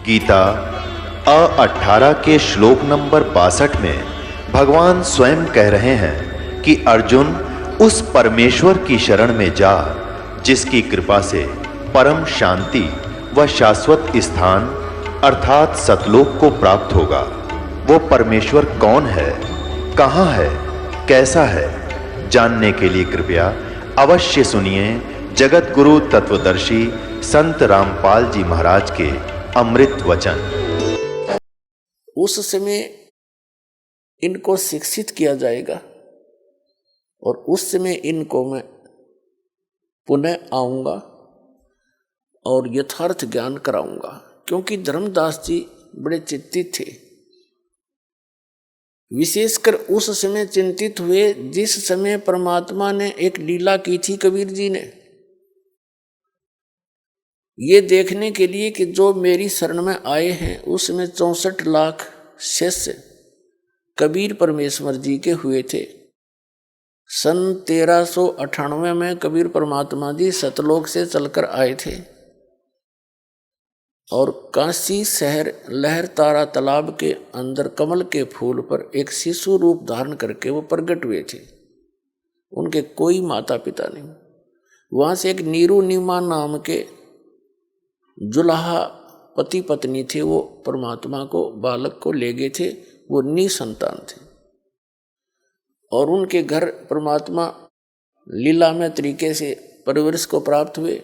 गीता 18 के श्लोक नंबर 62 में भगवान स्वयं कह रहे हैं कि अर्जुन उस परमेश्वर की शरण में जा जिसकी कृपा से परम शांति व शाश्वत स्थान अर्थात सतलोक को प्राप्त होगा। वो परमेश्वर कौन है, कहां है, कैसा है, जानने के लिए कृपया अवश्य सुनिए जगत गुरु तत्वदर्शी संत रामपाल जी महाराज के अमृत वचन। उस समय इनको शिक्षित किया जाएगा और उस समय इनको मैं पुनः आऊंगा और यथार्थ ज्ञान कराऊंगा, क्योंकि धर्मदास जी बड़े चिंतित थे। विशेषकर उस समय चिंतित हुए जिस समय परमात्मा ने एक लीला की थी कबीर जी ने, ये देखने के लिए कि जो मेरी शरण में आए हैं उसमें 64 लाख शिष्य कबीर परमेश्वर जी के हुए थे। सन 1398 में कबीर परमात्मा जी सतलोक से चलकर आए थे और काशी शहर लहर तारा तालाब के अंदर कमल के फूल पर एक शिशु रूप धारण करके वो प्रकट हुए थे। उनके कोई माता पिता नहीं। वहां से एक नीरू नीमा नाम के जुलाहा पति पत्नी थे, वो परमात्मा को बालक को ले गए थे। वो निसंतान थे और उनके घर परमात्मा लीला में तरीके से परवरिश को प्राप्त हुए।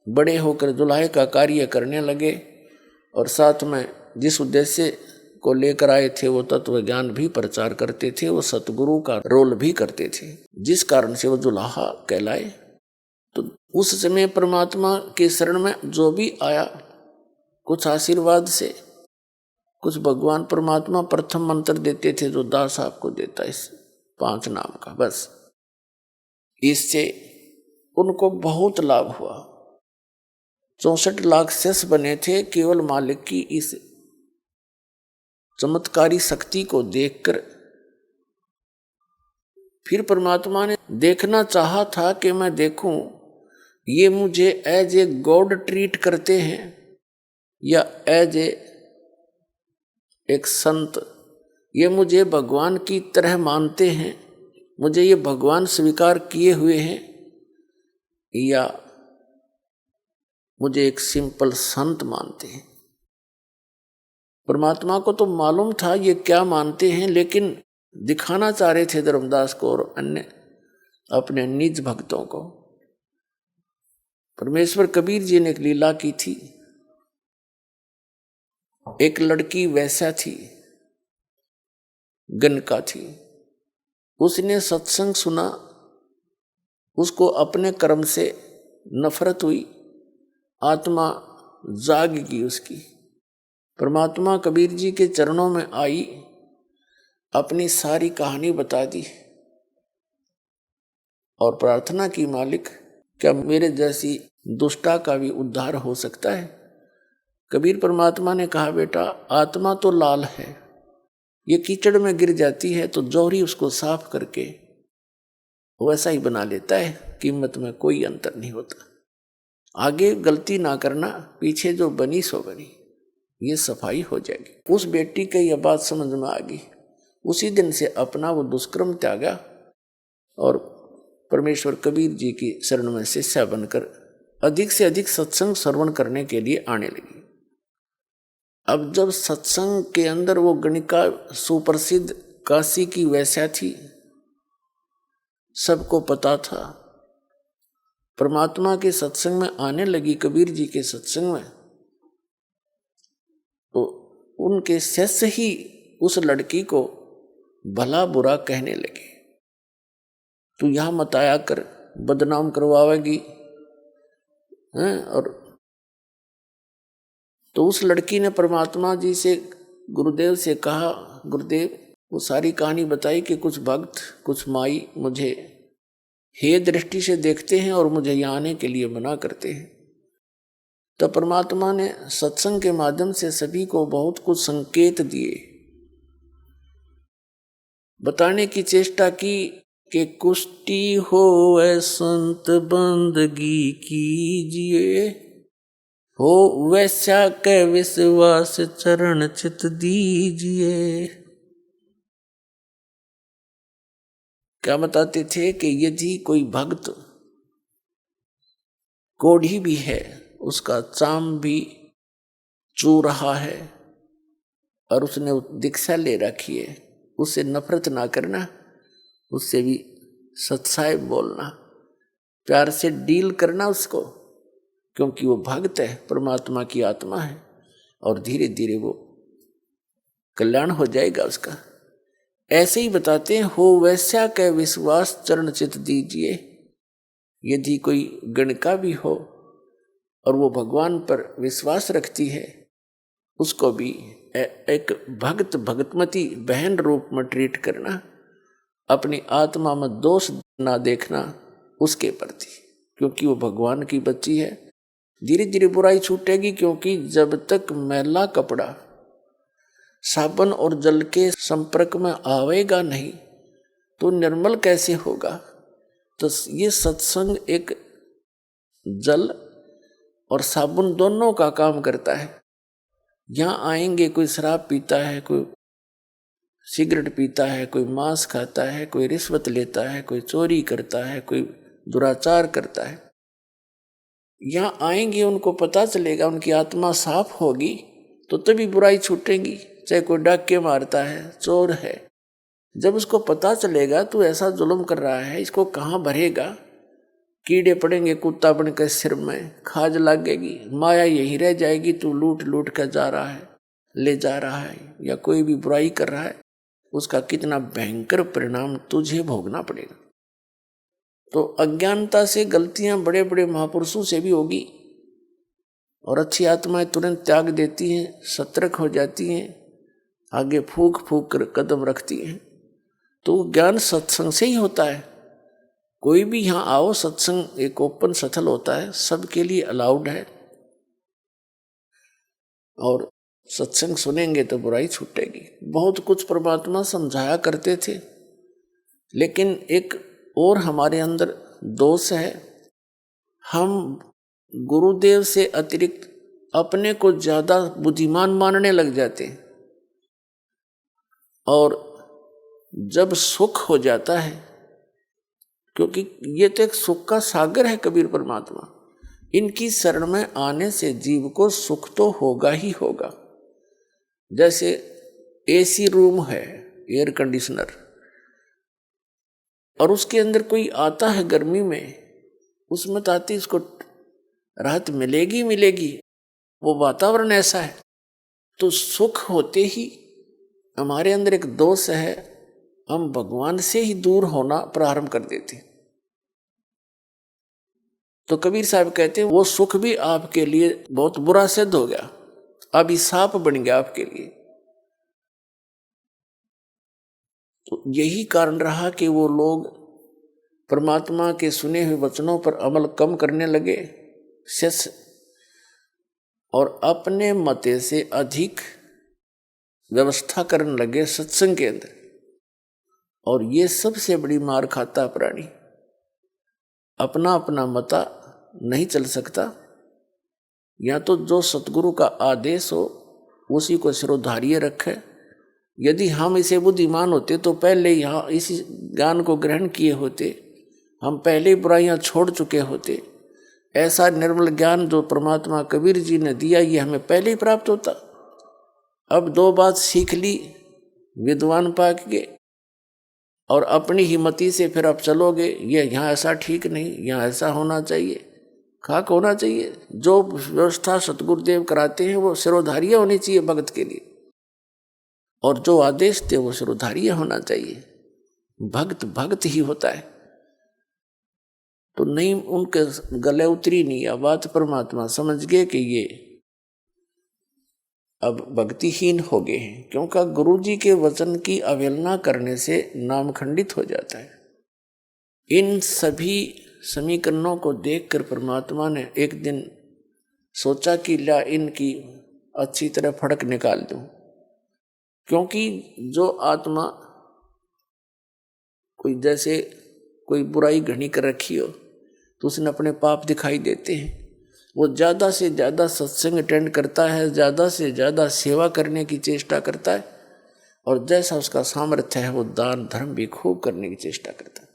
बड़े होकर जुलाहे का कार्य करने लगे और साथ में जिस उद्देश्य को लेकर आए थे वो तत्व ज्ञान भी प्रचार करते थे। वो सतगुरु का रोल भी करते थे, जिस कारण से वो जुलाहा कहलाए। तो उस समय परमात्मा के शरण में जो भी आया, कुछ आशीर्वाद से, कुछ भगवान परमात्मा प्रथम मंत्र देते थे जो दास आपको देता है, इस 5 नाम का, बस इससे उनको बहुत लाभ हुआ। 64 लाख शिष्य बने थे केवल मालिक की इस चमत्कारी शक्ति को देखकर। फिर परमात्मा ने देखना चाहा था कि मैं देखूं ये मुझे एज ए गॉड ट्रीट करते हैं या एज ए एक संत, ये मुझे भगवान की तरह मानते हैं, मुझे ये भगवान स्वीकार किए हुए हैं, या मुझे एक सिंपल संत मानते हैं। परमात्मा को तो मालूम था ये क्या मानते हैं, लेकिन दिखाना चाह रहे थे धर्मदास को और अन्य अपने निज भक्तों को। परमेश्वर कबीर जी ने एक लीला की थी। एक लड़की वैसा थी, गनका थी, उसने सत्संग सुना, उसको अपने कर्म से नफरत हुई, आत्मा जाग गई उसकी। परमात्मा कबीर जी के चरणों में आई, अपनी सारी कहानी बता दी और प्रार्थना की, मालिक क्या मेरे जैसी दुष्टा का भी उद्धार हो सकता है? कबीर परमात्मा ने कहा, बेटा आत्मा तो लाल है, ये कीचड़ में गिर जाती है तो जौहरी उसको साफ करके वैसा ही बना लेता है, कीमत में कोई अंतर नहीं होता। आगे गलती ना करना, पीछे जो बनी सो बनी, ये सफाई हो जाएगी। उस बेटी की यह बात समझ में आ गई। उसी दिन से अपना वो दुष्कर्म त्यागा और परमेश्वर कबीर जी की शरण में शिष्या बनकर अधिक से अधिक सत्संग श्रवण करने के लिए आने लगी। अब जब सत्संग के अंदर वो गणिका सुप्रसिद्ध काशी की वैश्या थी, सबको पता था, परमात्मा के सत्संग में आने लगी, कबीर जी के सत्संग में, तो उनके शिष्य ही उस लड़की को भला बुरा कहने लगे। तू यहां मत आया कर, बदनाम करवाएगी हैं। और तो उस लड़की ने परमात्मा जी से, गुरुदेव से कहा, गुरुदेव वो सारी कहानी बताई कि कुछ भक्त, कुछ माई मुझे हे दृष्टि से देखते हैं और मुझे यहाँ आने के लिए मना करते हैं। तो परमात्मा ने सत्संग के माध्यम से सभी को बहुत कुछ संकेत दिए, बताने की चेष्टा की कि कुष्टी हो संत बंदगी कीजिए, हो वैसा के विश्वास चरण चित दीजिए। क्या बताते थे कि यदि कोई भक्त कोढ़ी भी है, उसका चाम भी चू रहा है और उसने दीक्षा ले रखी है, उससे नफरत ना करना, उससे भी सच्चाई बोलना, प्यार से डील करना उसको, क्योंकि वो भक्त है, परमात्मा की आत्मा है और धीरे धीरे वो कल्याण हो जाएगा उसका। ऐसे ही बताते हैं, हो वैसा के विश्वास चरण चित दीजिए। यदि कोई गणिका भी हो और वो भगवान पर विश्वास रखती है, उसको भी एक भक्त भगतमती बहन रूप में ट्रीट करना, अपनी आत्मा में दोष ना देखना उसके प्रति, क्योंकि वो भगवान की बच्ची है। धीरे धीरे बुराई छूटेगी, क्योंकि जब तक मैला कपड़ा साबुन और जल के संपर्क में आवेगा नहीं तो निर्मल कैसे होगा। तो ये सत्संग एक जल और साबुन दोनों का काम करता है। यहाँ आएंगे, कोई शराब पीता है, कोई सिगरेट पीता है, कोई मांस खाता है, कोई रिश्वत लेता है, कोई चोरी करता है, कोई दुराचार करता है। यहाँ आएंगे, उनको पता चलेगा, उनकी आत्मा साफ होगी तो तभी बुराई छूटेगी। चाहे कोई डाके मारता है, चोर है, जब उसको पता चलेगा तो ऐसा जुल्म कर रहा है, इसको कहाँ भरेगा, कीड़े पड़ेंगे कुत्ता बनकर सिर में, खाज लगेगी, माया यहीं रह जाएगी, तू लूट लूट कर जा रहा है, ले जा रहा है, या कोई भी बुराई कर रहा है, उसका कितना भयंकर परिणाम तुझे भोगना पड़ेगा। तो अज्ञानता से गलतियां बड़े बड़े महापुरुषों से भी होगी और अच्छी आत्माएं तुरंत त्याग देती हैं, सतर्क हो जाती हैं, आगे फूक फूक कर कदम रखती हैं। तो ज्ञान सत्संग से ही होता है। कोई भी यहाँ आओ, सत्संग एक ओपन सथल होता है, सबके लिए अलाउड है, और सत्संग सुनेंगे तो बुराई छूटेगी। बहुत कुछ परमात्मा समझाया करते थे, लेकिन एक और हमारे अंदर दोष है, हम गुरुदेव से अतिरिक्त अपने को ज्यादा बुद्धिमान मानने लग जाते हैं, और जब सुख हो जाता है, क्योंकि ये तो एक सुख का सागर है कबीर परमात्मा, इनकी शरण में आने से जीव को सुख तो होगा ही होगा। जैसे एसी रूम है, एयर कंडीशनर, और उसके अंदर कोई आता है गर्मी में, उसमें तो आती इसको राहत मिलेगी मिलेगी, वो वातावरण ऐसा है। तो सुख होते ही हमारे अंदर एक दोष है, हम भगवान से ही दूर होना प्रारंभ कर देते। तो कबीर साहब कहते हैं, वो सुख भी आपके लिए बहुत बुरा सिद्ध हो गया, अभिशाप बन गया आपके लिए। तो यही कारण रहा कि वो लोग परमात्मा के सुने हुए वचनों पर अमल कम करने लगे, और अपने मते से अधिक व्यवस्था करने लगे सत्संग के अंदर। और ये सबसे बड़ी मार खाता प्राणी, अपना अपना मता नहीं चल सकता, या तो जो सतगुरु का आदेश हो उसी को सिरोधार्य रखे। यदि हम इसे बुद्धिमान होते तो पहले यहाँ इसी ज्ञान को ग्रहण किए होते, हम पहले बुराइयां छोड़ चुके होते। ऐसा निर्मल ज्ञान जो परमात्मा कबीर जी ने दिया, ये हमें पहले ही प्राप्त होता। अब दो बात सीख ली विद्वान पाक के, और अपनी हिम्मती से फिर आप चलोगे, ये यहाँ ऐसा ठीक नहीं, यहाँ ऐसा होना चाहिए, खाक होना चाहिए। जो व्यवस्था सतगुरुदेव कराते हैं वो सिरोधार्य होनी चाहिए भगत के लिए, और जो आदेश थे वो सिरोधार्य होना चाहिए। भक्त भक्त ही होता है। तो नहीं, उनके गले उतरी नहीं यह बात, परमात्मा समझ गए कि ये अब भक्तिहीन हो गए हैं, क्योंकि गुरु जी के वचन की अवहेलना करने से नाम खंडित हो जाता है। इन सभी समीकरणों को देखकर परमात्मा ने एक दिन सोचा कि ला इनकी अच्छी तरह फड़क निकाल दूं, क्योंकि जो आत्मा कोई जैसे कोई बुराई घनी कर रखी हो तो उसने अपने पाप दिखाई देते हैं, वो ज़्यादा से ज़्यादा सत्संग अटेंड करता है, ज़्यादा से ज़्यादा सेवा करने की चेष्टा करता है, और जैसा उसका सामर्थ्य है वो दान धर्म भी खूब करने की चेष्टा करता है।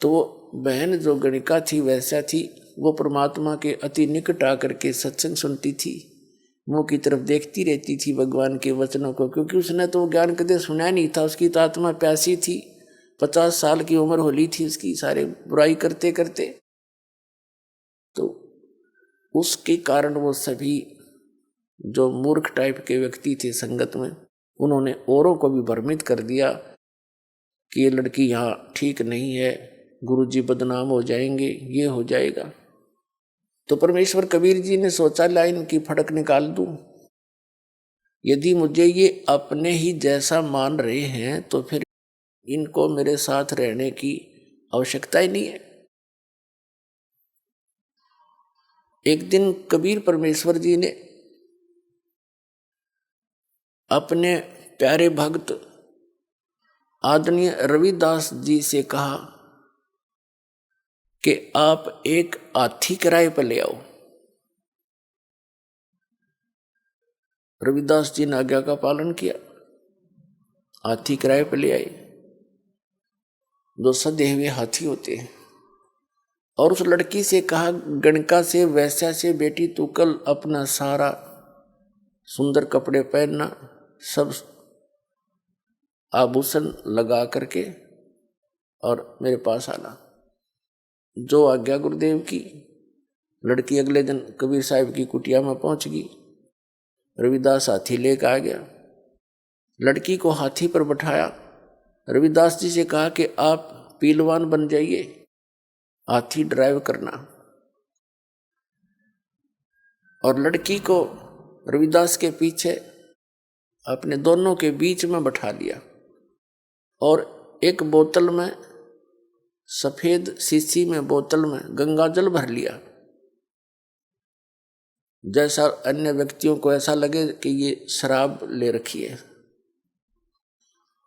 तो वो बहन जो गणिका थी वैसा थी, वो परमात्मा के अति निकट आकर के सत्संग सुनती थी, मुँह की तरफ देखती रहती थी भगवान के वचनों को, क्योंकि उसने तो ज्ञान कदे सुना नहीं था। उसकी तो आत्मा प्यासी थी, 50 साल की उम्र होली थी उसकी, सारे बुराई करते करते। तो उसके कारण वो सभी जो मूर्ख टाइप के व्यक्ति थे संगत में, उन्होंने औरों को भी भ्रमित कर दिया कि ये लड़की यहाँ ठीक नहीं है, गुरुजी बदनाम हो जाएंगे, ये हो जाएगा। तो परमेश्वर कबीर जी ने सोचा लाइन की फड़क निकाल दूं। यदि मुझे ये अपने ही जैसा मान रहे हैं तो फिर इनको मेरे साथ रहने की आवश्यकता ही नहीं है। एक दिन कबीर परमेश्वर जी ने अपने प्यारे भक्त आदरणीय रविदास जी से कहा कि आप एक हाथी किराए पर ले आओ। रविदास जी ने आज्ञा का पालन किया, हाथी किराए पर ले आए, जो सधे हुए हाथी होते हैं। और उस लड़की से कहा, गणिका से, वैश्या से, बेटी तू कल अपना सारा सुंदर कपड़े पहनना, सब आभूषण लगा करके और मेरे पास आना। जो आज्ञा गुरुदेव की। लड़की अगले दिन कबीर साहब की कुटिया में पहुंच गई। रविदास हाथी लेकर आ गया, लड़की को हाथी पर बैठाया, रविदास जी से कहा कि आप पीलवान बन जाइए, हाथी ड्राइव करना। और लड़की को रविदास के पीछे अपने दोनों के बीच में बैठा लिया और एक बोतल में, सफेद शीशी में बोतल में गंगा जल भर लिया, जैसा अन्य व्यक्तियों को ऐसा लगे कि ये शराब ले रखी है।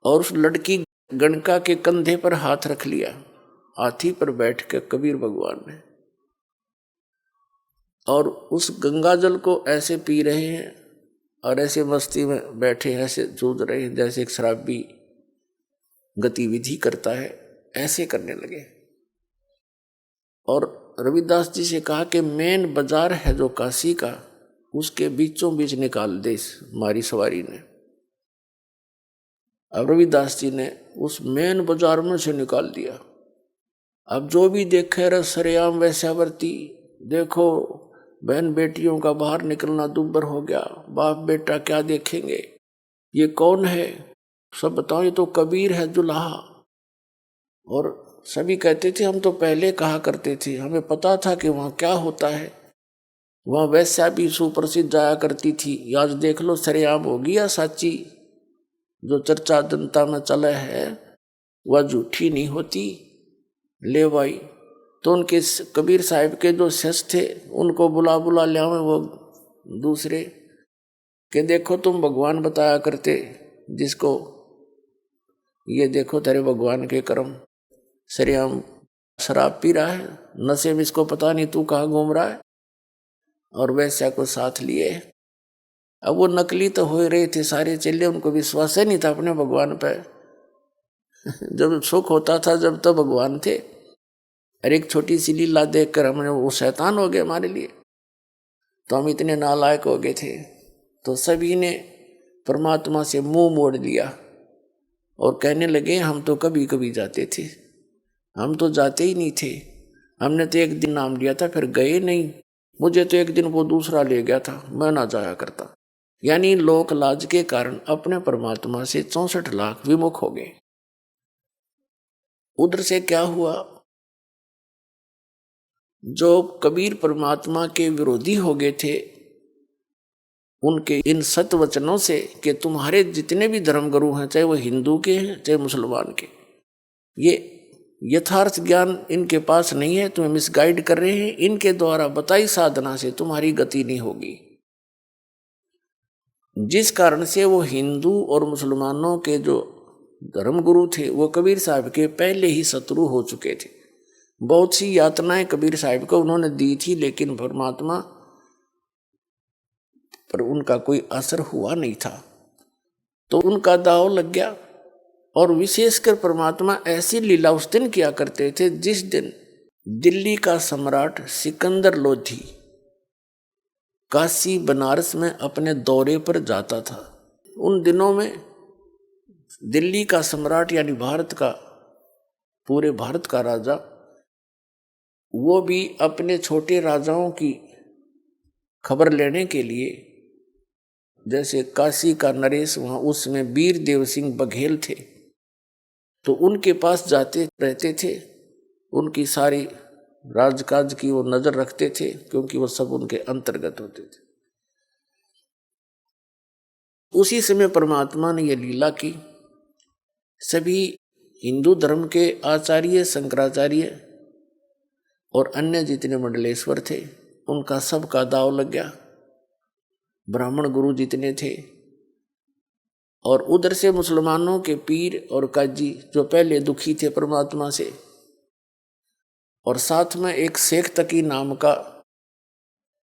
और उस लड़की गणिका के कंधे पर हाथ रख लिया, हाथी पर बैठ के कबीर भगवान ने, और उस गंगा जल को ऐसे पी रहे हैं और ऐसे मस्ती में बैठे, ऐसे जूझ रहे हैं जैसे एक शराबी गतिविधि करता है, ऐसे करने लगे। और रविदास जी से कहा कि मेन बाजार है जो काशी का, उसके बीचों बीच निकाल दे हमारी सवारी ने। अब रविदास जी ने उस मेन बाजार में से निकाल दिया। अब जो भी देखे रहे सरेआम वैश्यावर्ती, देखो बहन बेटियों का बाहर निकलना दुब्बर हो गया, बाप बेटा क्या देखेंगे, ये कौन है, सब बताओ, ये तो कबीर है दुल्हा। और सभी कहते थे हम तो पहले कहा करते थे, हमें पता था कि वहाँ क्या होता है, वहाँ वैश्या भी सुप्रसिद्ध जाया करती थी। आज देख लो सरेआम होगी या साची, जो चर्चा जनता में चला है वह झूठी नहीं होती। ले भाई, तो उनके कबीर साहब के जो शिष्य थे उनको बुला ले आवे वो दूसरे, कि देखो तुम भगवान बताया करते जिसको, ये देखो तेरे भगवान के कर्म, सरेआम शराब पी रहा है, नशे में, इसको पता नहीं तू कहाँ घूम रहा है। और वैश्या को साथ लिए। अब वो नकली तो हो रहे थे सारे चेले, उनको विश्वास ही नहीं था अपने भगवान पे। जब सुख होता था जब तो भगवान थे, और एक छोटी सी लीला देखकर हमने, वो शैतान हो गए हमारे लिए, तो हम इतने नालायक हो गए थे। तो सभी ने परमात्मा से मुंह मोड़ लिया और कहने लगे हम तो कभी कभी जाते थे, हम तो जाते ही नहीं थे, हमने तो एक दिन नाम लिया था फिर गए नहीं, मुझे तो एक दिन वो दूसरा ले गया था, मैं ना जाया करता। यानी लोक लाज के कारण अपने परमात्मा से 64 लाख विमुख हो गए। उधर से क्या हुआ, जो कबीर परमात्मा के विरोधी हो गए थे, उनके इन सत वचनों से कि तुम्हारे जितने भी धर्मगुरु हैं, चाहे वो हिंदू के हैं चाहे मुसलमान के, ये यथार्थ ज्ञान इनके पास नहीं है, तुम्हें मिसगाइड कर रहे हैं, इनके द्वारा बताई साधना से तुम्हारी गति नहीं होगी। जिस कारण से वो हिंदू और मुसलमानों के जो धर्मगुरु थे वो कबीर साहब के पहले ही शत्रु हो चुके थे। बहुत सी यातनाएं कबीर साहिब को उन्होंने दी थी, लेकिन परमात्मा पर उनका कोई असर हुआ नहीं था। तो उनका दांव लग गया। और विशेषकर परमात्मा ऐसी लीला उस दिन किया करते थे जिस दिन दिल्ली का सम्राट सिकंदर लोधी काशी बनारस में अपने दौरे पर जाता था। उन दिनों में दिल्ली का सम्राट यानी भारत का, पूरे भारत का राजा, वो भी अपने छोटे राजाओं की खबर लेने के लिए, जैसे काशी का नरेश, वहाँ उसमें वीर देव सिंह बघेल थे, तो उनके पास जाते रहते थे। उनकी सारी राजकाज की वो नजर रखते थे, क्योंकि वो सब उनके अंतर्गत होते थे। उसी समय परमात्मा ने ये लीला की। सभी हिंदू धर्म के आचार्य, शंकराचार्य और अन्य जितने मंडलेश्वर थे, उनका सबका दाव लग गया। ब्राह्मण गुरु जितने थे, और उधर से मुसलमानों के पीर और काजी जो पहले दुखी थे परमात्मा से, और साथ में एक शेख तकी नाम का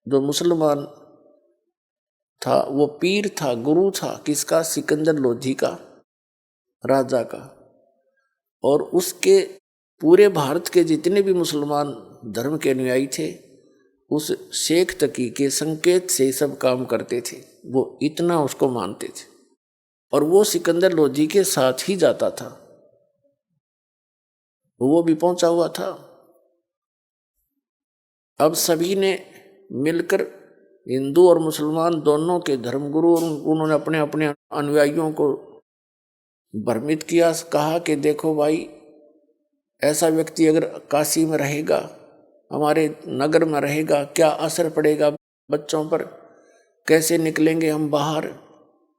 जो मुसलमान था, वो पीर था, गुरु था, किसका? सिकंदर लोधी का, राजा का। और उसके पूरे भारत के जितने भी मुसलमान धर्म के अनुयायी थे, उस शेख तकी के संकेत से सब काम करते थे। वो इतना उसको मानते थे, और वो सिकंदर लोधी के साथ ही जाता था। वो भी पहुंचा हुआ था। अब सभी ने मिलकर, हिंदू और मुसलमान दोनों के धर्मगुरु, उन्होंने अपने अपने अनुयायियों को भ्रमित किया। कहा कि देखो भाई, ऐसा व्यक्ति अगर काशी में रहेगा, हमारे नगर में रहेगा, क्या असर पड़ेगा बच्चों पर, कैसे निकलेंगे हम बाहर।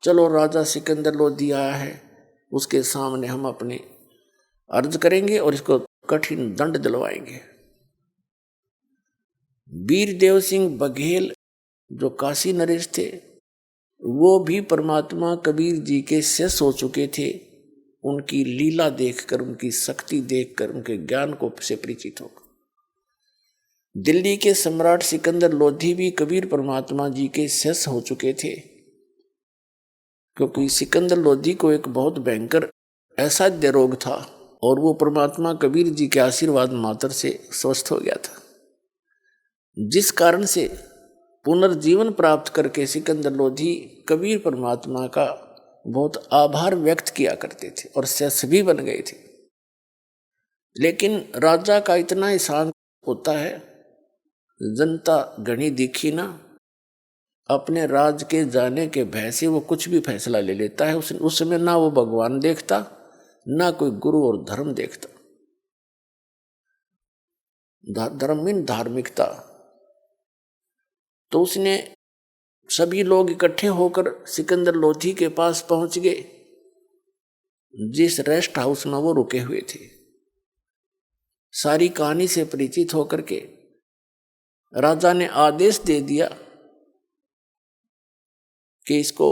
चलो, राजा सिकंदर लोधी आया है, उसके सामने हम अपनी अर्ज करेंगे और इसको कठिन दंड दिलवाएंगे। वीर देव सिंह बघेल जो काशी नरेश थे, वो भी परमात्मा कबीर जी के शिष्य हो चुके थे। उनकी लीला देखकर, उनकी शक्ति देखकर, उनके ज्ञान को से परिचित होकर दिल्ली के सम्राट सिकंदर लोधी भी कबीर परमात्मा जी के शिष्य हो चुके थे। क्योंकि सिकंदर लोधी को एक बहुत भयंकर असाध्य रोग था, और वो परमात्मा कबीर जी के आशीर्वाद मात्र से स्वस्थ हो गया था, जिस कारण से पुनर्जीवन प्राप्त करके सिकंदर लोधी कबीर परमात्मा का बहुत आभार व्यक्त किया करते थे और शिष्य भी बन गए थे। लेकिन राजा का इतना एहसान होता है, जनता घनी दिखी ना, अपने राज के जाने के भय से वो कुछ भी फैसला ले लेता है। उस समय ना वो भगवान देखता, ना कोई गुरु और धर्म देखता। धर्म मीन धार्मिकता। तो उसने सभी लोग इकट्ठे होकर सिकंदर लोधी के पास पहुंच गए, जिस रेस्ट हाउस में वो रुके हुए थे। सारी कहानी से परिचित होकर के राजा ने आदेश दे दिया कि इसको,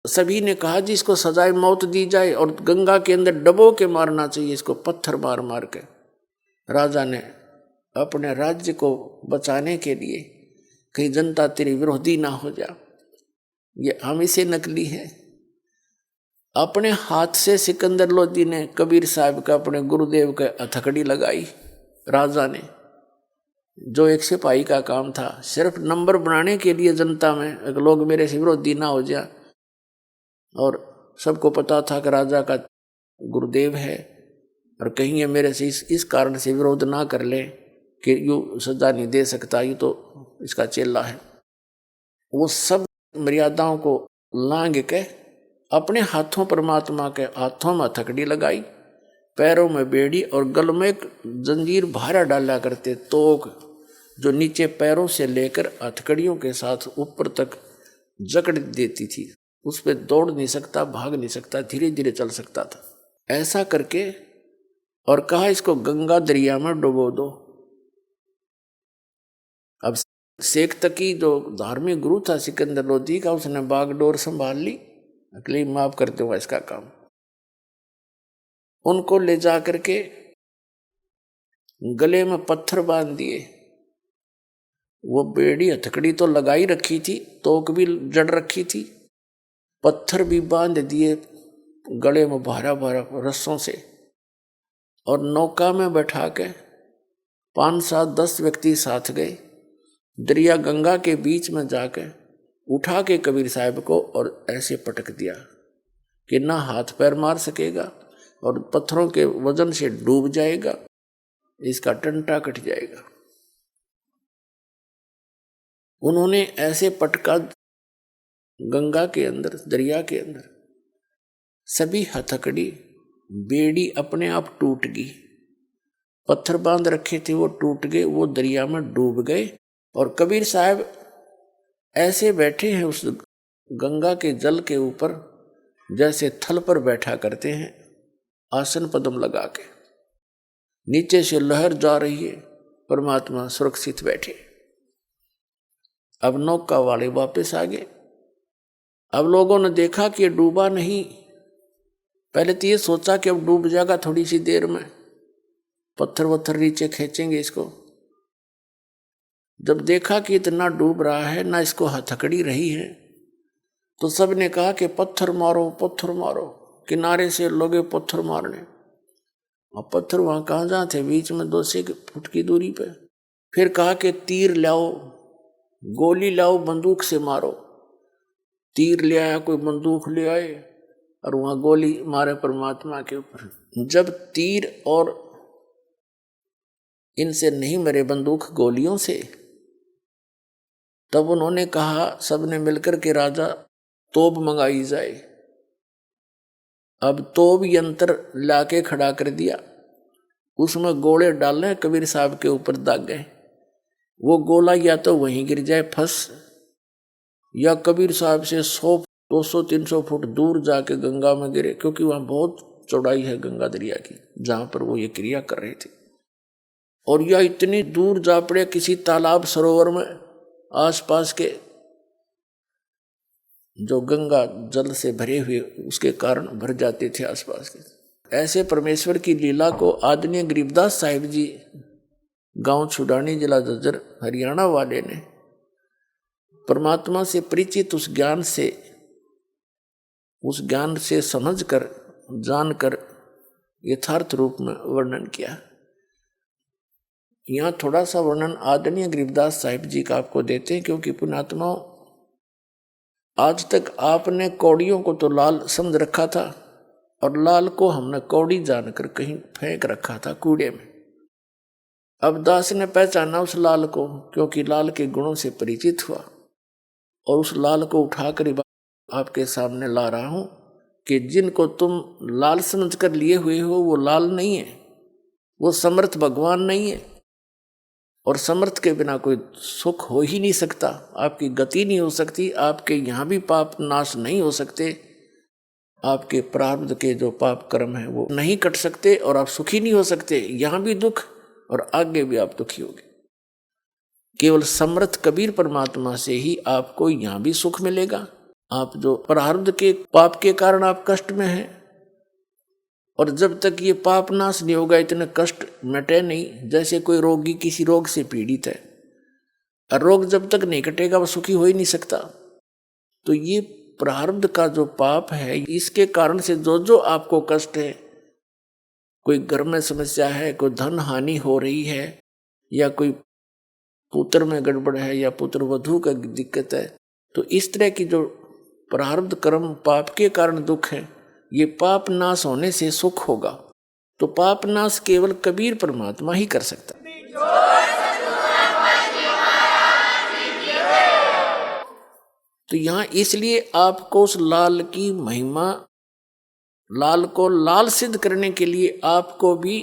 सभी ने कहा जी इसको सजाए मौत दी जाए और गंगा के अंदर डबो के मारना चाहिए इसको, पत्थर मार मार के। राजा ने अपने राज्य को बचाने के लिए, कहीं जनता तेरी विरोधी ना हो जा, ये हम इसे नकली है, अपने हाथ से सिकंदर लोधी ने कबीर साहब का, अपने गुरुदेव का हथकड़ी लगाई। राजा ने, जो एक सिपाही का काम था, सिर्फ नंबर बनाने के लिए जनता में अगर लोग मेरे से विरोधी ना हो जा, और सबको पता था कि राजा का गुरुदेव है और कहीं ये मेरे से इस कारण से विरोध ना कर ले कि यूँ सजा नहीं दे सकता, ये तो इसका चेला है। वो सब मर्यादाओं को लांघ के अपने हाथों, परमात्मा के हाथों में हथकड़ी लगाई, पैरों में बेड़ी और गल में एक जंजीर भारा डाला करते, तोक जो नीचे पैरों से लेकर हथकड़ियों के साथ ऊपर तक जकड़ देती थी। उस पर दौड़ नहीं सकता, भाग नहीं सकता, धीरे धीरे चल सकता था। ऐसा करके और कहा इसको गंगा दरिया में डुबो दो। अब शेख तकी जो धार्मिक गुरु था सिकंदर लोधी का, उसने बागडोर संभाल ली, अगली माफ कर दूंगा इसका काम। उनको ले जा करके गले में पत्थर बांध दिए। वो बेड़ी हथकड़ी तो लगाई रखी थी, तोक भी जड़ रखी थी, पत्थर भी बांध दिए गले में भारा भारा रस्सों से, और नौका में बैठा के 5, 7, 10 व्यक्ति साथ गए। दरिया गंगा के बीच में जाके उठा के कबीर साहब को और ऐसे पटक दिया कि ना हाथ पैर मार सकेगा और पत्थरों के वजन से डूब जाएगा, इसका टंटा कट जाएगा। उन्होंने ऐसे पटका गंगा के अंदर, दरिया के अंदर, सभी हथकड़ी बेड़ी अपने आप टूट गई, पत्थर बांध रखे थे वो टूट गए, वो दरिया में डूब गए। और कबीर साहब ऐसे बैठे हैं उस गंगा के जल के ऊपर जैसे थल पर बैठा करते हैं, आसन पद्म लगा के। नीचे से लहर जा रही है, परमात्मा सुरक्षित बैठे। अब नौका वाले वापस आ गए। अब लोगों ने देखा कि डूबा नहीं। पहले तो ये सोचा कि अब डूब जाएगा थोड़ी सी देर में, पत्थर वत्थर नीचे खींचेंगे इसको। जब देखा कि इतना डूब रहा है, ना इसको हथकड़ी रही है, तो सब ने कहा कि पत्थर मारो, पत्थर मारो। किनारे से लोगे पत्थर मारने, और पत्थर वहां कहाँ जहाँ थे, बीच में 200 फुट की दूरी पे। फिर कहा कि तीर लाओ, गोली लाओ, बंदूक से मारो। तीर ले आया, कोई बंदूक ले आए और वहां गोली मारे परमात्मा के ऊपर। जब तीर और इनसे नहीं मरे बंदूक गोलियों से, तब उन्होंने कहा सबने मिलकर के राजा तोप मंगाई जाए। अब तोप यंत्र लाके खड़ा कर दिया, उसमें गोले डालने, कबीर साहब के ऊपर दाग गए। वो गोला या तो वहीं गिर जाए फंस, या कबीर साहब से 100, 200, 300 फुट दूर जाके गंगा में गिरे, क्योंकि वहां बहुत चौड़ाई है गंगा दरिया की जहां पर वो ये क्रिया कर रहे थे। और यह इतनी दूर जा पड़े किसी तालाब सरोवर में, आसपास के जो गंगा जल से भरे हुए उसके कारण भर जाते थे आसपास के। ऐसे परमेश्वर की लीला को आदरणीय गरीबदास साहिब जी, गांव छुडानी, जिला झज्जर, हरियाणा वाले ने परमात्मा से परिचित उस ज्ञान से समझकर, जानकर यथार्थ रूप में वर्णन किया। यहाँ थोड़ा सा वर्णन आदरणीय गरीबदास साहिब जी का आपको देते हैं, क्योंकि पुण्यात्माओं, आज तक आपने कौड़ियों को तो लाल समझ रखा था, और लाल को हमने कौड़ी जानकर कहीं फेंक रखा था कूड़े में। अब दास ने पहचाना उस लाल को, क्योंकि लाल के गुणों से परिचित हुआ, और उस लाल को उठाकर आपके सामने ला रहा हूं कि जिनको तुम लाल समझकर लिए हुए हो वो लाल नहीं है, वो समर्थ भगवान नहीं है। और समर्थ के बिना कोई सुख हो ही नहीं सकता, आपकी गति नहीं हो सकती, आपके यहाँ भी पाप नाश नहीं हो सकते, आपके प्रारब्ध के जो पाप कर्म है वो नहीं कट सकते, और आप सुखी नहीं हो सकते। यहाँ भी दुख और आगे भी आप दुखी होगे। केवल समर्थ कबीर परमात्मा से ही आपको यहाँ भी सुख मिलेगा। आप जो प्रारब्ध के पाप के कारण आप कष्ट में हैं, और जब तक ये पाप नाश नहीं होगा इतने कष्ट मिटे नहीं। जैसे कोई रोगी किसी रोग से पीड़ित है, और रोग जब तक नहीं कटेगा वो सुखी हो ही नहीं सकता। तो ये प्रारब्ध का जो पाप है, इसके कारण से जो जो आपको कष्ट है, कोई घर में समस्या है, कोई धन हानि हो रही है, या कोई पुत्र में गड़बड़ है, या पुत्र वधू का दिक्कत है, तो इस तरह की जो प्रारब्ध कर्म पाप के कारण दुख है, ये पाप नाश होने से सुख होगा। तो पाप नाश केवल कबीर परमात्मा ही कर सकता। तो यहां इसलिए आपको उस लाल की महिमा, लाल को लाल सिद्ध करने के लिए आपको भी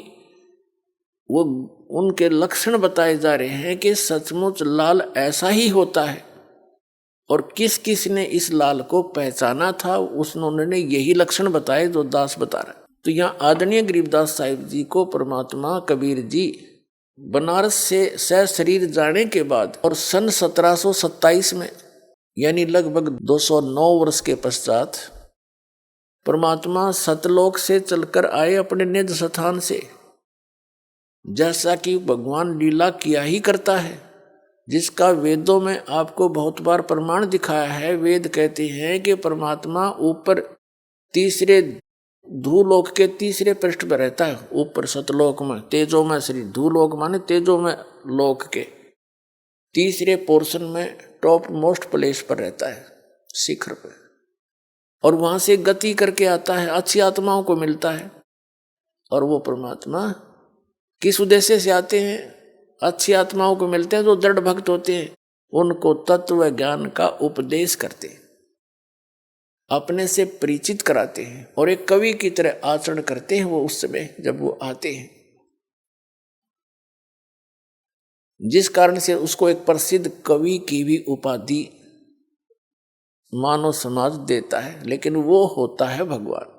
वो उनके लक्षण बताए जा रहे हैं कि सचमुच लाल ऐसा ही होता है। और किस किस ने इस लाल को पहचाना था, उन्होंने यही लक्षण बताए जो दास बता रहा है। तो यहाँ आदरणीय गरीबदास साहिब जी को परमात्मा कबीर जी बनारस से सशरीर जाने के बाद, और सन 1727 में, यानी लगभग 209 वर्ष के पश्चात, परमात्मा सतलोक से चलकर आए अपने निज स्थान से। जैसा कि भगवान लीला किया ही करता है, जिसका वेदों में आपको बहुत बार प्रमाण दिखाया है। वेद कहते हैं कि परमात्मा ऊपर तीसरे धूलोक के तीसरे पृष्ठ पर रहता है, ऊपर सतलोक में, तेजो में श्री धूलोक माने तेजो में लोक के तीसरे पोर्शन में टॉप मोस्ट प्लेस पर रहता है, शिखर पर, और वहां से गति करके आता है, अच्छी आत्माओं को मिलता है। और वो परमात्मा किस उद्देश्य से आते हैं? अच्छी आत्माओं को मिलते हैं जो दृढ़ भक्त होते हैं, उनको तत्व ज्ञान का उपदेश करते हैं, अपने से परिचित कराते हैं, और एक कवि की तरह आचरण करते हैं वो उस समय जब वो आते हैं, जिस कारण से उसको एक प्रसिद्ध कवि की भी उपाधि मानव समाज देता है, लेकिन वो होता है भगवान।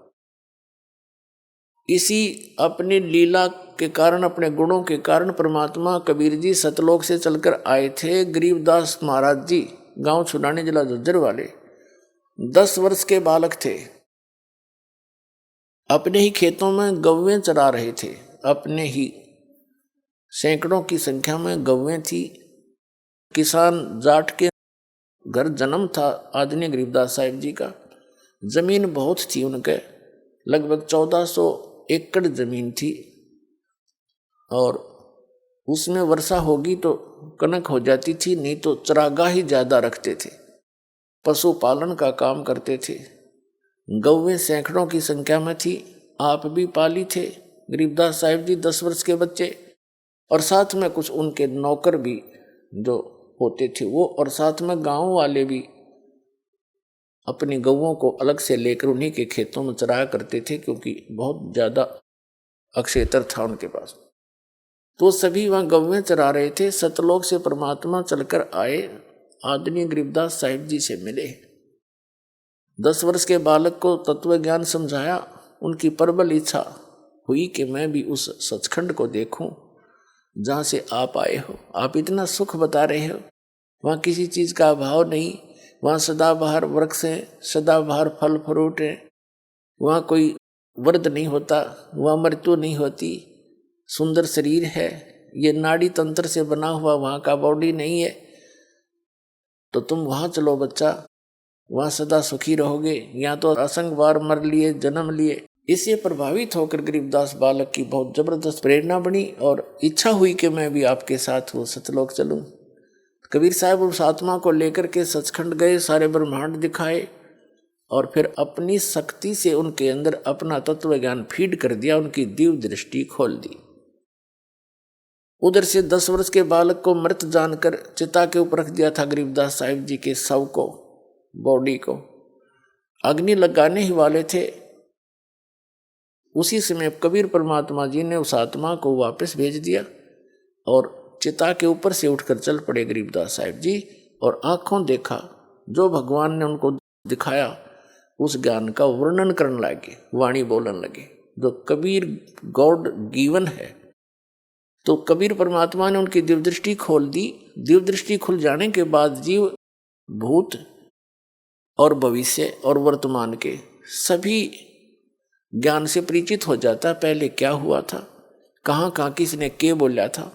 इसी अपनी लीला के कारण, अपने गुणों के कारण परमात्मा कबीर जी सतलोक से चलकर आए थे। गरीबदास महाराज जी गांव छुड़ाने जिला झज्जर वाले 10 वर्ष के बालक थे, अपने ही खेतों में गौवें चरा रहे थे, अपने ही सैकड़ों की संख्या में गौवें थी। किसान जाट के घर जन्म था आदरणीय गरीबदास साहिब जी का, जमीन बहुत थी उनके, लगभग 1400 एकड़ जमीन थी, और उसमें वर्षा होगी तो कनक हो जाती थी, नहीं तो चरागाह ही ज्यादा रखते थे, पशुपालन का काम करते थे। गौवें सैकड़ों की संख्या में थी, आप भी पाली थे गरीबदास साहिब जी 10 वर्ष के बच्चे, और साथ में कुछ उनके नौकर भी जो होते थे वो, और साथ में गांव वाले भी अपनी गौओं को अलग से लेकर उन्हीं के खेतों में चराया करते थे, क्योंकि बहुत ज्यादा अक्षेत्र था उनके पास। तो सभी वहां गौवें चरा रहे थे। सतलोक से परमात्मा चलकर आए, आदरणीय गरीबदास साहिब जी से मिले। 10 वर्ष के बालक को तत्व ज्ञान समझाया। उनकी प्रबल इच्छा हुई कि मैं भी उस सचखंड को देखूं जहां से आप आए हो। आप इतना सुख बता रहे हो, वहां किसी चीज का अभाव नहीं, वहां सदाबहार वृक्ष है, सदाबहार फल फ्रूट है, वहां कोई वर्द नहीं होता, वहां मृत्यु नहीं होती, सुंदर शरीर है, ये नाड़ी तंत्र से बना हुआ वहां का बॉडी नहीं है, तो तुम वहां चलो बच्चा, वहां सदा सुखी रहोगे। यहाँ तो असंग बार मर लिए, जन्म लिए। इससे प्रभावित होकर गरीबदास बालक की बहुत जबरदस्त प्रेरणा बनी और इच्छा हुई कि मैं भी आपके साथ वो सतलोक चलूं। कबीर साहब उस आत्मा को लेकर के सचखंड गए, सारे ब्रह्मांड दिखाए, और फिर अपनी शक्ति से उनके अंदर अपना तत्व ज्ञान फीड कर दिया, उनकी दिव्य दृष्टि खोल दी। उधर से 10 वर्ष के बालक को मृत जानकर चिता के ऊपर रख दिया था गरीबदास साहिब जी के शव को, बॉडी को अग्नि लगाने ही वाले थे। उसी समय कबीर परमात्मा जी ने उस आत्मा को वापस भेज दिया और चिता के ऊपर से उठकर चल पड़े गरीबदास साहिब जी, और आंखों देखा जो भगवान ने उनको दिखाया, उस ज्ञान का वर्णन करने लगे, वाणी बोलने लगे, जो कबीर गॉड गिवन है। तो कबीर परमात्मा ने उनकी दिव्य दृष्टि खोल दी। दिव्य दृष्टि खुल जाने के बाद जीव भूत और भविष्य और वर्तमान के सभी ज्ञान से परिचित हो जाता है। पहले क्या हुआ था, कहाँ कहाँ किसने क्या बोला था,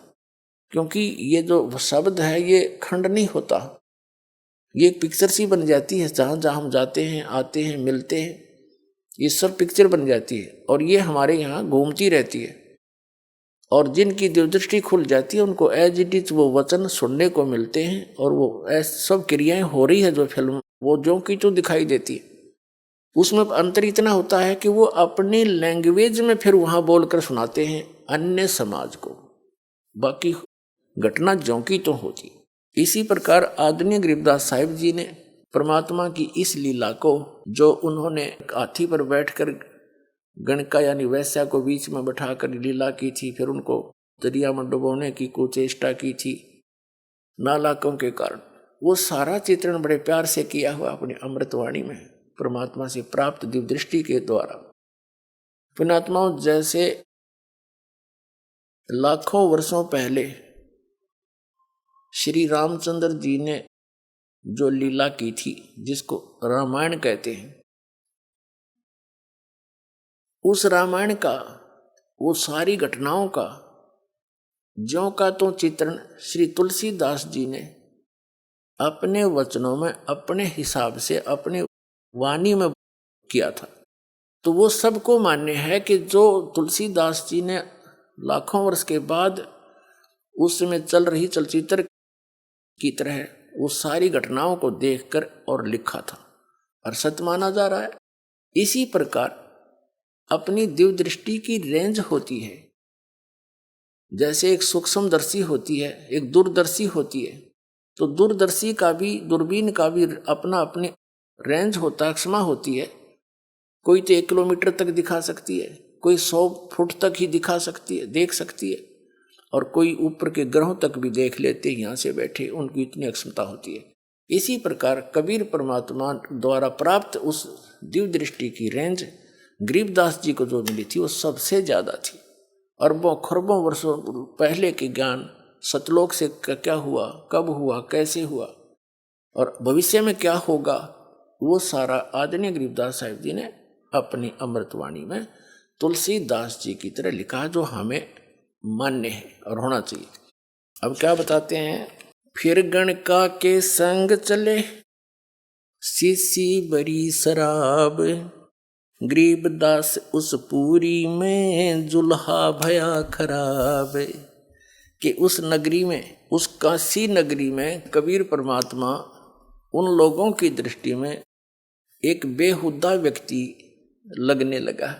क्योंकि ये जो शब्द है ये खंड नहीं होता, ये एक पिक्चर सी बन जाती है। जहाँ जहाँ हम जाते हैं, आते हैं, मिलते हैं, ये सब पिक्चर बन जाती है और ये हमारे यहाँ घूमती रहती है। और जिनकी दिव्यदृष्टि खुल जाती है उनको एज इट इज वो वचन सुनने को मिलते हैं, और वो ऐसी सब क्रियाएं हो रही है जो फिल्म वो जो की तो दिखाई देती है। उसमें अंतर इतना होता है कि वो अपनी लैंग्वेज में फिर वहाँ बोलकर सुनाते हैं अन्य समाज को, बाकी घटना जो की तो होती। इसी प्रकार आदरणीय गरीबदास साहिब जी ने परमात्मा की इस लीला को, जो उन्होंने हाथी पर बैठकर गणका यानी वैश्या को बीच में बैठाकर लीला की थी, फिर उनको दरिया में डुबोने की कुचेष्टा की थी नालाकों के कारण, वो सारा चित्रण बड़े प्यार से किया हुआ अपनी अमृतवाणी में परमात्मा से प्राप्त दिव्य दृष्टि के द्वारा। पुण्यात्माओं, जैसे लाखों वर्षों पहले श्री रामचंद्र जी ने जो लीला की थी, जिसको रामायण कहते हैं, उस रामायण का, वो सारी घटनाओं का ज्यों का तो चित्रण श्री तुलसीदास जी ने अपने वचनों में अपने हिसाब से अपने वाणी में किया था। तो वो सबको मान्य है कि जो तुलसीदास जी ने लाखों वर्ष के बाद उस समय चल रही चलचित्र की तरह वो सारी घटनाओं को देखकर और लिखा था और सत्य माना जा रहा है। इसी प्रकार अपनी दिव्य दृष्टि की रेंज होती है, जैसे एक सूक्ष्मदर्शी होती है, एक दूरदर्शी होती है। तो दूरदर्शी का भी, दूरबीन का भी अपना अपनी रेंज होता है, क्षमा होती है। कोई तो 1 किलोमीटर तक दिखा सकती है, कोई 100 फुट तक ही दिखा सकती है, देख सकती है, और कोई ऊपर के ग्रहों तक भी देख लेते हैं यहाँ से बैठे, उनकी इतनी अक्षमता होती है। इसी प्रकार कबीर परमात्मा द्वारा प्राप्त उस दिव्य दृष्टि की रेंज गरीबदास जी को जो मिली थी वो सबसे ज्यादा थी। अरबों खरबों वर्षों पहले के ज्ञान, सतलोक से क्या हुआ, कब हुआ, कैसे हुआ और भविष्य में क्या होगा, वो सारा आदरणीय गरीबदास साहिब जी ने अपनी अमृतवाणी में तुलसीदास जी की तरह लिखा, जो हमें मान्य है और होना चाहिए। अब क्या बताते हैं, फिर गणका के संग चले सीसी बरी शराब, गरीबदास उस पूरी में जुल्हा भया खराब। कि उस नगरी में, उस काशी नगरी में कबीर परमात्मा उन लोगों की दृष्टि में एक बेहुदा व्यक्ति लगने लगा।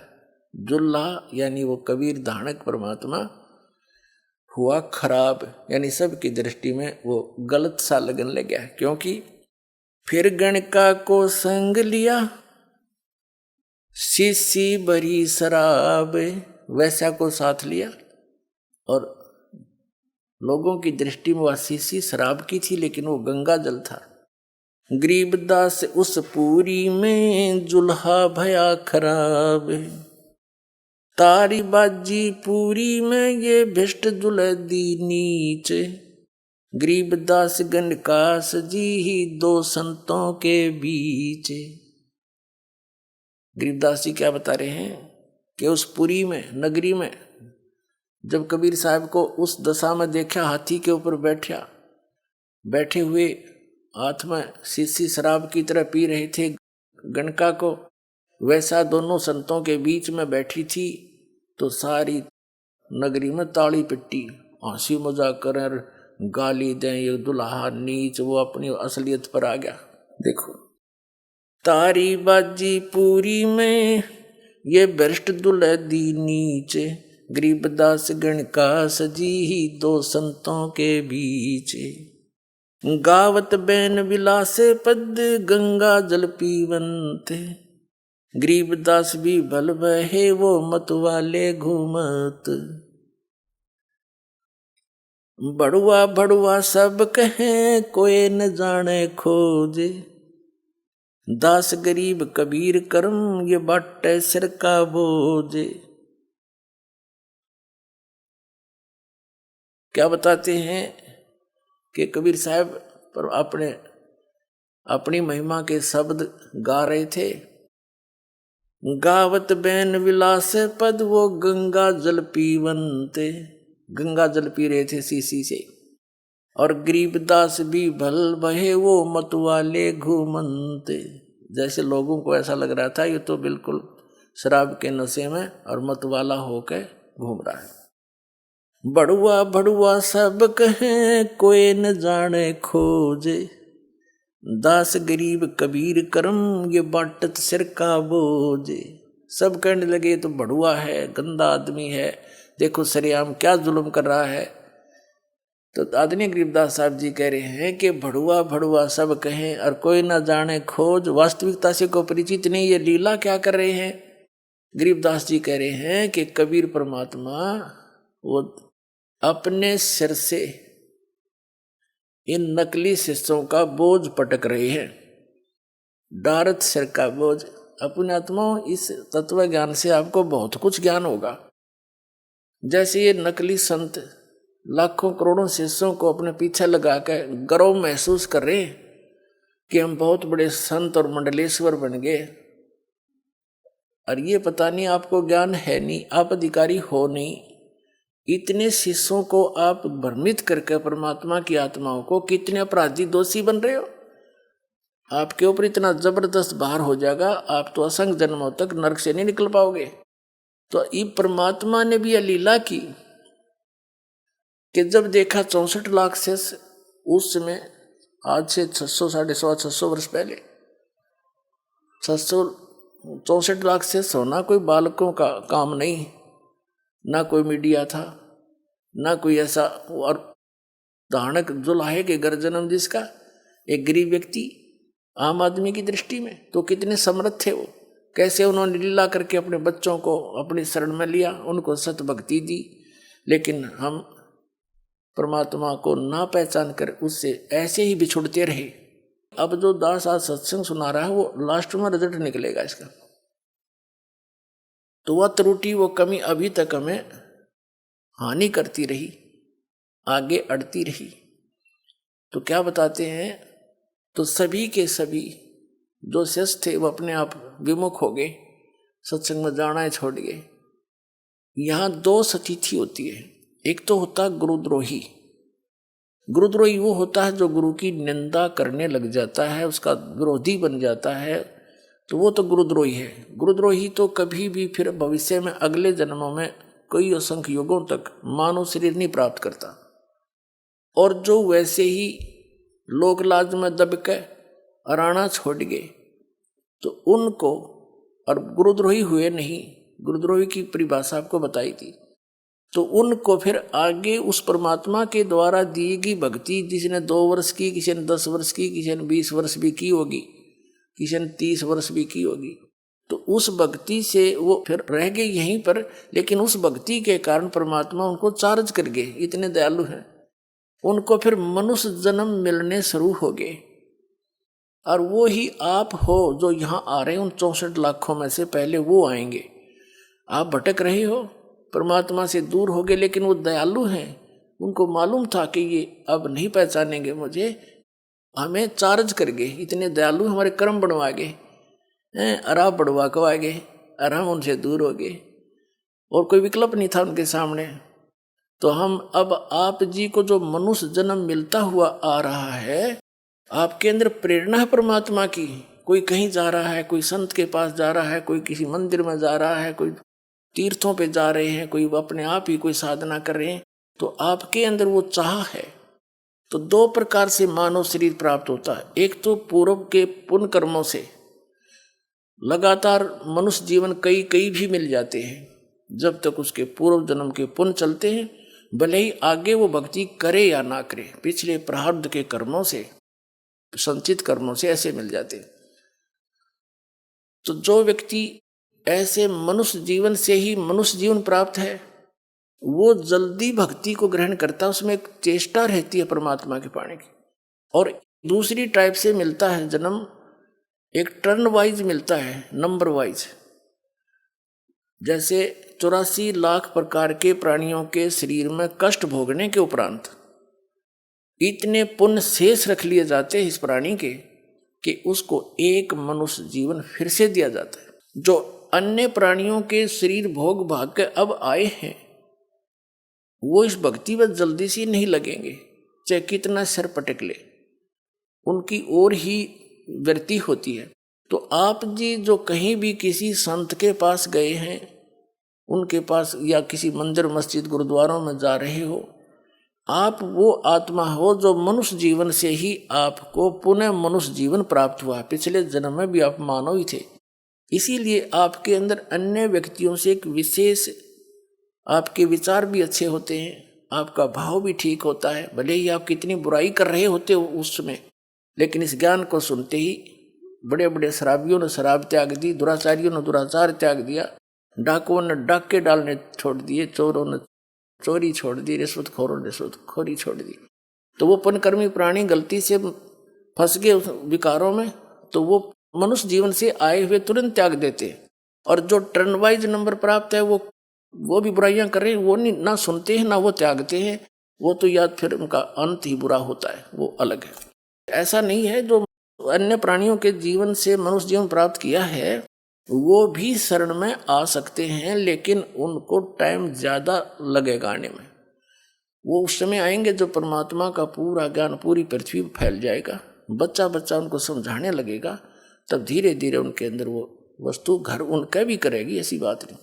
जुल्हा यानी वो कबीर धानक परमात्मा हुआ खराब, यानी सबकी दृष्टि में वो गलत सा लगने लगा। क्योंकि फिर गणका को संग लिया सीसी बरी शराब, वैसा को साथ लिया और लोगों की दृष्टि में वह सीसी शराब की थी, लेकिन वो गंगा जल था। गरीबदास उस पूरी में जुल्हा भया खराब, तारी बाजी पूरी में ये भिष्ट जुलदी नीचे, गरीबदास गणकास जी ही 2 संतों के बीच। गरीबदास जी क्या बता रहे हैं कि उस पुरी में, नगरी में, जब कबीर साहब को उस दशा में देखा, हाथी के ऊपर बैठे हुए हाथ में शीशी शराब की तरह पी रहे थे गणका को, वैसा दोनों संतों के बीच में बैठी थी, तो सारी नगरी में ताली पिट्टी, हंसी मजाक कर, गाली दें, ये दुल्हा नीच, वो अपनी असलियत पर आ गया। देखो, तारी बाजी पूरी में ये भ्रष्ट दुलहदी नीचे, गरीबदास गणकास जी ही 2 संतों के बीच। गावत बैन विलासे पद गंगा जल पीवंते, गरीबदास भी भल बहे वो मत वाले घूमत। बड़ुआ बड़ुआ सब कहें कोई न जाने खोजे, दास गरीब कबीर करम ये बाटे सिर का बोझे। क्या बताते हैं कि कबीर साहब पर अपनी महिमा के शब्द गा रहे थे। गावत बैन विलास पद वो गंगा जल पीवंते, गंगा जल पी रहे थे शीशी से, और गरीबदास भी भल बहे वो मतवाले घूमंते। जैसे लोगों को ऐसा लग रहा था ये तो बिल्कुल शराब के नशे में और मतवाला होकर घूम रहा है। बड़ुआ बड़ुआ सब कहें कोई न जाने खोजे, दास गरीब कबीर करम ये बाटत सिर का बोझे। सब कहने लगे तो बड़ुआ है, गंदा आदमी है, देखो सरेआम क्या जुल्म कर रहा है। तो आदरणीय गरीबदास साहब जी कह रहे हैं कि बड़ुआ बड़ुआ सब कहें और कोई ना जाने खोज, वास्तविकता से को परिचित नहीं, ये लीला क्या कर रहे हैं। गरीबदास जी कह रहे हैं कि कबीर परमात्मा वो अपने सिर से इन नकली शिष्यों का बोझ पटक रहे हैं, डारत सिर का बोझ। अपने आत्माओं, इस तत्व ज्ञान से आपको बहुत कुछ ज्ञान होगा। जैसे ये नकली संत लाखों करोड़ों शिष्यों को अपने पीछे लगा कर गर्व महसूस कर रहे हैं कि हम बहुत बड़े संत और मंडलेश्वर बन गए, और ये पता नहीं आपको ज्ञान है नहीं, आप अधिकारी हो नहीं, इतने शिष्यों को आप भ्रमित करके परमात्मा की आत्माओं को कितने अपराधी दोषी बन रहे हो। आपके ऊपर इतना जबरदस्त भार हो जाएगा, आप तो असंख्य जन्मों तक नरक से नहीं निकल पाओगे। तो ये परमात्मा ने भी यह लीला की कि जब देखा 64 लाख से उस समय, आज से 600 वर्ष पहले 64 लाख से होना कोई बालकों का काम नहीं, ना कोई मीडिया था, ना कोई ऐसा। और धारणक जो लाहे के घर जन्म जिसका, एक गरीब व्यक्ति आम आदमी की दृष्टि में तो कितने समर्थ थे वो, कैसे उन्होंने लीला करके अपने बच्चों को अपनी शरण में लिया, उनको सत भक्ति दी। लेकिन हम परमात्मा को ना पहचान कर उससे ऐसे ही बिछुड़ते रहे। अब जो दास आज सत्संग सुना रहा है वो लास्ट में रिजल्ट निकलेगा इसका। तो वह त्रुटि, वो कमी अभी तक हमें हानि करती रही, आगे अड़ती रही। तो क्या बताते हैं, तो सभी के सभी जो शिष्य थे वो अपने आप विमुख हो गए, सत्संग में जाना छोड़ गए। यहाँ दो स्थिति होती है, एक तो होता गुरुद्रोही। गुरुद्रोही वो होता है जो गुरु की निंदा करने लग जाता है, उसका विरोधी बन जाता है, तो वो तो गुरुद्रोही है। गुरुद्रोही तो कभी भी फिर भविष्य में अगले जन्मों में कई असंख्य युगों तक मानव शरीर नहीं प्राप्त करता। और जो वैसे ही लोक लाज में दब के अराना छोड़ गए तो उनको, और गुरुद्रोही हुए नहीं, गुरुद्रोही की परिभाषा आपको बताई थी, तो उनको फिर आगे उस परमात्मा के द्वारा दी गई भक्ति, जिसने 2 वर्ष की, किसी ने 10 वर्ष की, किसी ने 20 वर्ष भी की होगी, किसी ने 30 वर्ष भी की होगी, तो उस भक्ति से वो फिर रह गए यहीं पर। लेकिन उस भक्ति के कारण परमात्मा उनको चार्ज कर गए, इतने दयालु हैं। उनको फिर मनुष्य जन्म मिलने शुरू हो गए। और वो ही आप हो जो यहाँ आ रहे हैं, उन 64 लाखों में से पहले वो आएंगे। आप भटक रहे हो, परमात्मा से दूर हो गए, लेकिन वो दयालु हैं, उनको मालूम था कि ये अब नहीं पहचानेंगे मुझे, हमें चार्ज कर गए, इतने दयालु हमारे कर्म बनवा गए, अराब बढ़वा को आ गए, और हम उनसे दूर हो गए, और कोई विकल्प नहीं था उनके सामने। तो हम अब आप जी को जो मनुष्य जन्म मिलता हुआ आ रहा है, आपके अंदर प्रेरणा है परमात्मा की। कोई कहीं जा रहा है, कोई संत के पास जा रहा है, कोई किसी मंदिर में जा रहा है, कोई तीर्थों पे जा रहे हैं, कोई अपने आप ही कोई साधना कर रहे हैं, तो आपके अंदर वो चाह है। तो 2 प्रकार से मानव शरीर प्राप्त होता है। एक तो पूर्व के पुण्य कर्मों से लगातार मनुष्य जीवन कई भी मिल जाते हैं, जब तक उसके पूर्व जन्म के पुण्य चलते हैं, भले ही आगे वो भक्ति करे या ना करे, पिछले प्रारब्ध के कर्मों से, संचित कर्मों से ऐसे मिल जाते हैं। तो जो व्यक्ति ऐसे मनुष्य जीवन से ही मनुष्य जीवन प्राप्त है, वो जल्दी भक्ति को ग्रहण करता है, उसमें एक चेष्टा रहती है परमात्मा के पाने की। और दूसरी टाइप से मिलता है जन्म, एक टर्न वाइज मिलता है, नंबर वाइज। जैसे 84 लाख प्रकार के प्राणियों के शरीर में कष्ट भोगने के उपरांत इतने पुण्य शेष रख लिए जाते हैं इस प्राणी के कि उसको एक मनुष्य जीवन फिर से दिया जाता है। जो अन्य प्राणियों के शरीर भोग भाग के अब आए हैं, वो इस भक्ति में जल्दी से नहीं लगेंगे, चाहे कितना सिर पटक ले, उनकी ओर ही वृत्ति होती है। तो आप जी जो कहीं भी किसी संत के पास गए हैं, उनके पास, या किसी मंदिर मस्जिद गुरुद्वारों में जा रहे हो, आप वो आत्मा हो जो मनुष्य जीवन से ही आपको पुनः मनुष्य जीवन प्राप्त हुआ। पिछले जन्म में भी आप मानव ही थे, इसीलिए आपके अंदर अन्य व्यक्तियों से एक विशेष, आपके विचार भी अच्छे होते हैं, आपका भाव भी ठीक होता है। भले ही आप कितनी बुराई कर रहे होते हो उस समय, लेकिन इस ज्ञान को सुनते ही बड़े बड़े शराबियों ने शराब त्याग दी, दुराचारियों ने दुराचार त्याग दिया, डाकुओं ने डाके डालने छोड़ दिए, चोरों ने चोरी छोड़ दी, रिश्वतखोरों ने रिश्वतखोरी छोड़ दी। तो वो पुण्यकर्मी प्राणी गलती से फंस गए उस विकारों में, तो वो मनुष्य जीवन से आए हुए तुरंत त्याग देते हैं। और जो टर्न वाइज नंबर प्राप्त है, वो भी बुराइयां कर रहे हैं, वो नहीं, ना सुनते हैं ना वो त्यागते हैं, वो तो याद फिर उनका अंत ही बुरा होता है, वो अलग है। ऐसा नहीं है जो अन्य प्राणियों के जीवन से मनुष्य जीवन प्राप्त किया है, वो भी शरण में आ सकते हैं, लेकिन उनको टाइम ज़्यादा लगेगा आने में। वो उस समय आएंगे जब परमात्मा का पूरा ज्ञान पूरी पृथ्वी पर फैल जाएगा, बच्चा बच्चा उनको समझाने लगेगा, तब धीरे धीरे उनके अंदर वो वस्तु घर उनका भी करेगी, ऐसी बात नहीं।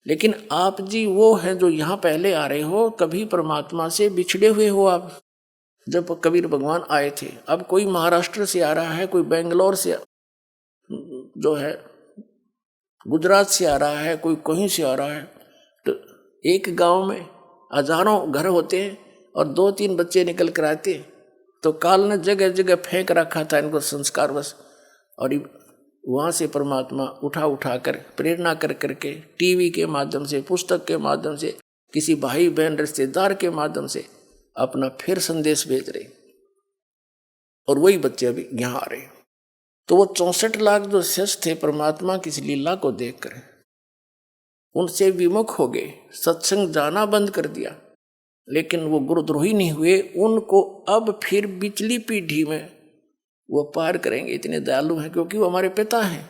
लेकिन आप जी वो हैं जो यहाँ पहले आ रहे हो, कभी परमात्मा से बिछड़े हुए हो आप। जब कबीर भगवान आए थे, अब कोई महाराष्ट्र से आ रहा है, कोई बेंगलोर से जो है गुजरात से आ रहा है, कोई कहीं से आ रहा है, तो एक गांव में हजारों घर होते हैं और 2-3 बच्चे निकल कर आते, तो काल ने जगह जगह फेंक रखा था इनको संस्कार बस, और वहाँ से परमात्मा उठा कर प्रेरणा कर करके टीवी के माध्यम से, पुस्तक के माध्यम से, किसी भाई बहन रिश्तेदार के माध्यम से अपना फिर संदेश भेज रहे, और वही बच्चे अभी यहाँ आ रहे। तो वो 64 लाख जो शिष्य थे परमात्मा की इस लीला को देखकर उनसे विमुख हो गए, सत्संग जाना बंद कर दिया, लेकिन वो गुरुद्रोही नहीं हुए। उनको अब फिर पिछली पीढ़ी में वो पार करेंगे, इतने दयालु हैं, क्योंकि वो हमारे पिता हैं।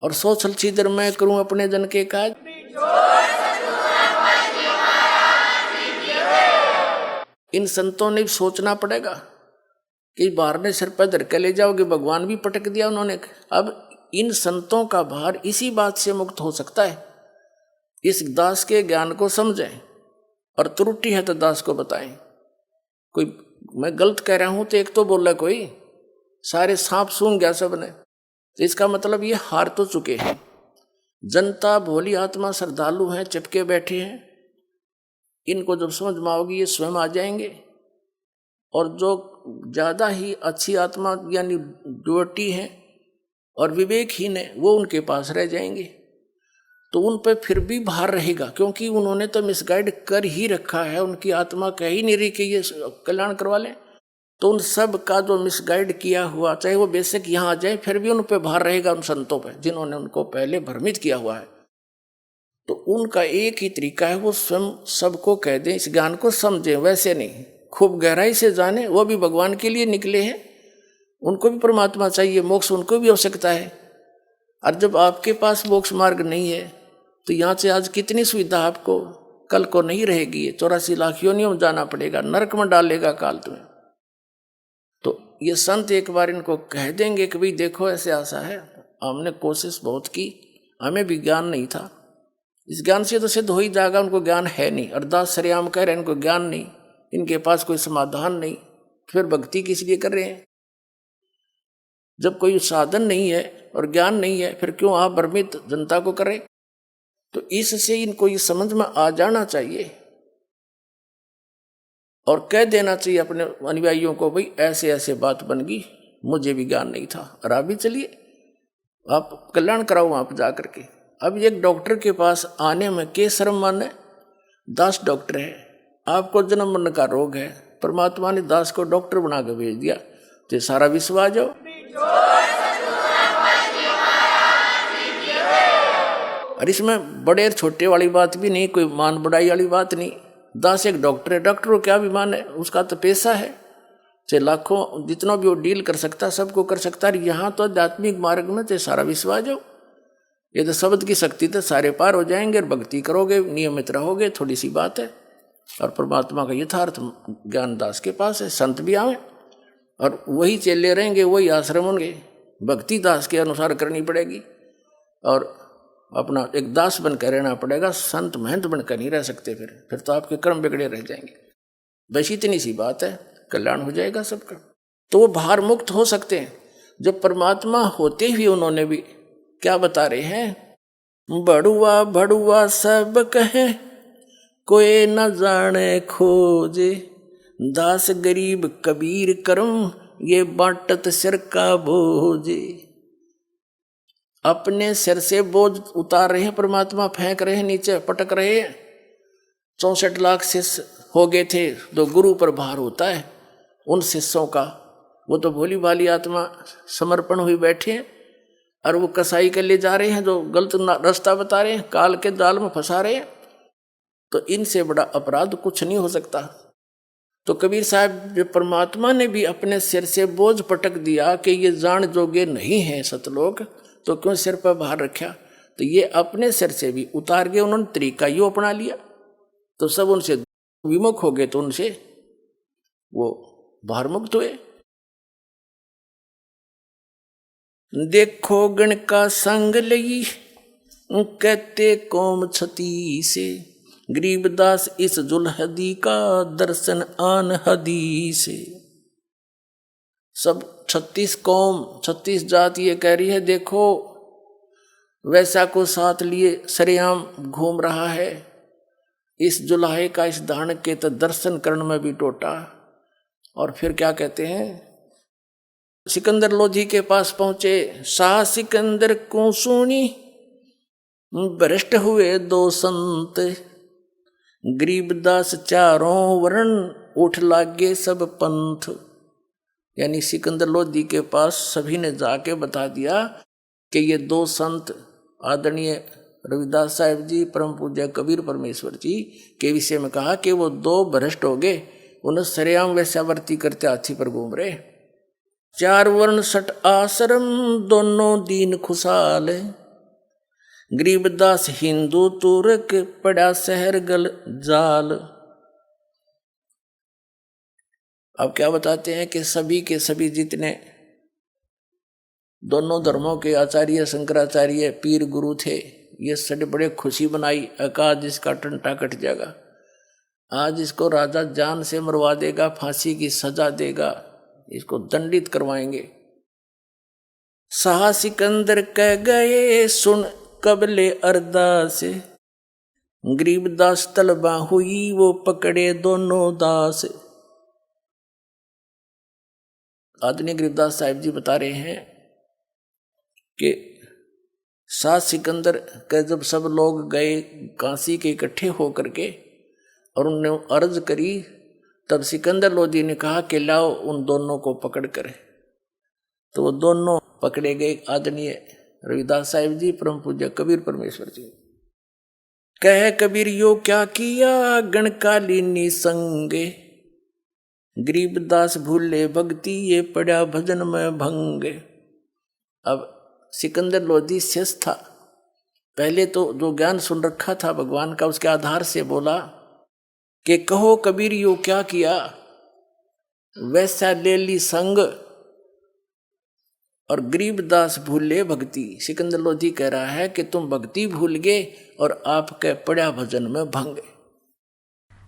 और सो छलछीदर मैं करूं अपने जन के काज, इन संतों ने सोचना पड़ेगा कि बाहर ने सिर पर धर के ले जाओगे, भगवान भी पटक दिया उन्होंने। अब इन संतों का भार इसी बात से मुक्त हो सकता है, इस दास के ज्ञान को समझें, और त्रुटि है तो दास को बताएं। कोई मैं गलत कह रहा हूं तो एक तो बोला कोई, सारे सांप सूंघ गया सबने, तो इसका मतलब ये हार तो चुके हैं। जनता भोली आत्मा श्रद्धालु हैं, चिपके बैठे हैं, इनको जब समझ में आओगी ये स्वयं आ जाएंगे। और जो ज़्यादा ही अच्छी आत्मा यानी ड्योटी है और विवेकहीन है, वो उनके पास रह जाएंगे, तो उन पर फिर भी भार रहेगा, क्योंकि उन्होंने तो मिसगाइड कर ही रखा है। उनकी आत्मा कह ही नहीं रही कि ये कल्याण करवा लें, तो उन सब का जो मिसगाइड किया हुआ, चाहे वो बेशक यहाँ आ जाए, फिर भी उन पर भार रहेगा, उन संतों पर जिन्होंने उनको पहले भ्रमित किया हुआ है। तो उनका एक ही तरीका है, वो स्वयं सबको कह दें, इस ज्ञान को समझें, वैसे नहीं खूब गहराई से जाने। वो भी भगवान के लिए निकले हैं, उनको भी परमात्मा चाहिए, मोक्ष उनको भी आवश्यकता है। और जब आपके पास मोक्ष मार्ग नहीं है, तो यहाँ से आज कितनी सुविधा आपको कल को नहीं रहेगी। 84 लाख योनियों में जाना पड़ेगा, नरक में डालेगा काल तुम्हें। तो ये संत एक बार इनको कह देंगे कि भाई देखो ऐसे आशा है, हमने कोशिश बहुत की, हमें भी ज्ञान नहीं था, इस ज्ञान से तो सिद्ध हो ही जाएगा, उनको ज्ञान है नहीं। अरदास सरेआम कह रहे हैं, इनको ज्ञान नहीं, इनके पास कोई समाधान नहीं, फिर भक्ति किस लिए कर रहे हैं? जब कोई साधन नहीं है और ज्ञान नहीं है, फिर क्यों आप भ्रमित जनता को करें? तो इससे इनको ये समझ में आ जाना चाहिए और कह देना चाहिए अपने अनुयायियों को, भाई ऐसे ऐसे बात बन गई, मुझे भी ज्ञान नहीं था, और आप भी चलिए, आप कल्याण कराओ आप जा करके। अब एक डॉक्टर के पास आने में के शर्म माने? दास डॉक्टर है, आपको जन्म मरण का रोग है, परमात्मा ने दास को डॉक्टर बना के भेज दिया, तो सारा विश्व आ जाओ। और इसमें बड़े और छोटे वाली बात भी नहीं, कोई मान बढ़ाई वाली बात नहीं। दास एक डॉक्टर है, डॉक्टर को क्या अभिमान है, उसका तो पैसा है, चाहे लाखों जितना भी वो डील कर सकता, सबको कर सकता है। यहाँ तो आध्यात्मिक मार्ग में चाहे सारा विश्व आ जाओ, ये तो शब्द की शक्ति तो सारे पार हो जाएंगे, और भक्ति करोगे, नियमित रहोगे, थोड़ी सी बात है। और परमात्मा का यथार्थ ज्ञान दास के पास है, संत भी आवे और वही चेले रहेंगे, वही आश्रम होंगे, भक्ति दास के अनुसार करनी पड़ेगी, और अपना एक दास बनकर रहना पड़ेगा, संत महंत बनकर नहीं रह सकते। फिर तो आपके कर्म बिगड़े रह जाएंगे। बस इतनी सी बात है, कल्याण हो जाएगा सबका। तो वो भार मुक्त हो सकते हैं। जब परमात्मा होते हुए उन्होंने भी क्या बता रहे हैं, बड़ुआ बड़ुआ सब कहे, कोई न जाने खोजे, दास गरीब कबीर करम, ये बाटत सिर का बोझे। अपने सिर से बोझ उतार रहे हैं परमात्मा, फेंक रहे हैं नीचे, पटक रहे हैं। 64 लाख शिष्य हो गए थे, तो गुरु पर भार होता है उन शिष्यों का। वो तो भोली भाली आत्मा समर्पण हुई बैठे हैं, और वो कसाई के ले जा रहे हैं, जो गलत रास्ता बता रहे हैं, काल के जाल में फंसा रहे हैं। तो इनसे बड़ा अपराध कुछ नहीं हो सकता। तो कबीर साहब, जो परमात्मा ने भी अपने सिर से बोझ पटक दिया कि ये जान जोगे नहीं है सतलोक, तो क्यों सिर पर भार रखा? तो ये अपने सिर से भी उतार के उन्होंने तरीका यो अपना लिया, तो सब उनसे विमुख हो गए, तो उनसे वो भार मुक्त हुए। देखो गण का संग लई कहते कौम छती से, गरीबदास इस जुलहदी का दर्शन आन हदी से। सब 36 कौम 36 जात ये कह रही है, देखो वैसा को साथ लिए सरेआम घूम रहा है, इस जुलाहे का इस दान के तो दर्शन करण में भी टोटा। और फिर क्या कहते हैं, सिकंदर लोधी के पास पहुंचे, शाह सिकंदर को सुनी भ्रष्ट हुए दो संत, गरीबदास चारों वर्ण उठ लागे सब पंथ। यानी सिकंदर लोधी के पास सभी ने जाके बता दिया कि ये दो संत आदरणीय रविदास साहिब जी, परम पूज्य कबीर परमेश्वर जी के विषय में कहा कि वो दो भ्रष्ट हो गए, उन्हें सरेआम वैश्यावर्ती करते हाथी पर घूम रहे। चार वर्ण सठ आश्रम दोनों दीन खुशहाल, गरीबदास हिंदू तुर्क पड़ा शहर गल जाल। अब क्या बताते हैं कि सभी के सभी जितने दोनों धर्मों के आचार्य शंकराचार्य पीर गुरु थे, ये सब बड़े खुशी बनाई, अकाज इसका टंटा कट जाएगा, आज इसको राजा जान से मरवा देगा, फांसी की सजा देगा, इसको दंडित करवाएंगे। शाह सिकंदर कह गए सुन कबले अरदास, गरीबदास तलबा हुई वो पकड़े दोनों दास। आदरणीय गरीबदास साहिब जी बता रहे हैं कि शाह सिकंदर के जब सब लोग गए काशी के इकट्ठे होकर के और उन्होंने अर्ज करी, तब सिकंदर लोधी ने कहा कि लाओ उन दोनों को पकड़ कर। तो वो दोनों पकड़े गए, आदरणीय रविदास साहिब जी, परम पूज्य कबीर परमेश्वर जी। कह कबीर यो क्या किया गणकालीनी संगे, गरीबदास भूले भक्ति ये पड़ा भजन में भंग। अब सिकंदर लोधी शेष था, पहले तो जो ज्ञान सुन रखा था भगवान का, उसके आधार से बोला कि कहो कबीर यो क्या किया, वैसा ले ली संग और गरीबदास भूले भक्ति। सिकंदर लोधी कह रहा है कि तुम भक्ति भूल गए और आपके पड़ा भजन में भंग।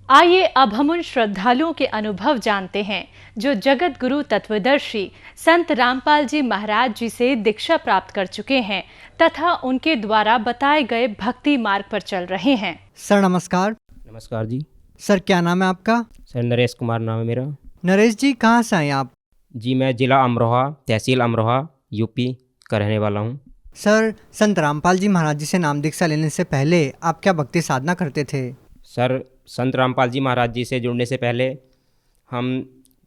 आइए अब हम उन श्रद्धालुओं के अनुभव जानते हैं जो जगत गुरु तत्वदर्शी संत रामपाल जी महाराज जी से दीक्षा प्राप्त कर चुके हैं तथा उनके द्वारा बताए गए भक्ति मार्ग पर चल रहे हैं। सर नमस्कार। नमस्कार जी। सर क्या नाम है आपका? सर नरेश कुमार नाम है मेरा। नरेश जी कहाँ से आए आप? जी मैं ज़िला अमरोहा, तहसील अमरोहा, यूपी का रहने वाला हूँ। सर संत रामपाल जी महाराज जी से नाम दीक्षा लेने से पहले आप क्या भक्ति साधना करते थे? सर संत रामपाल जी महाराज जी से जुड़ने से पहले हम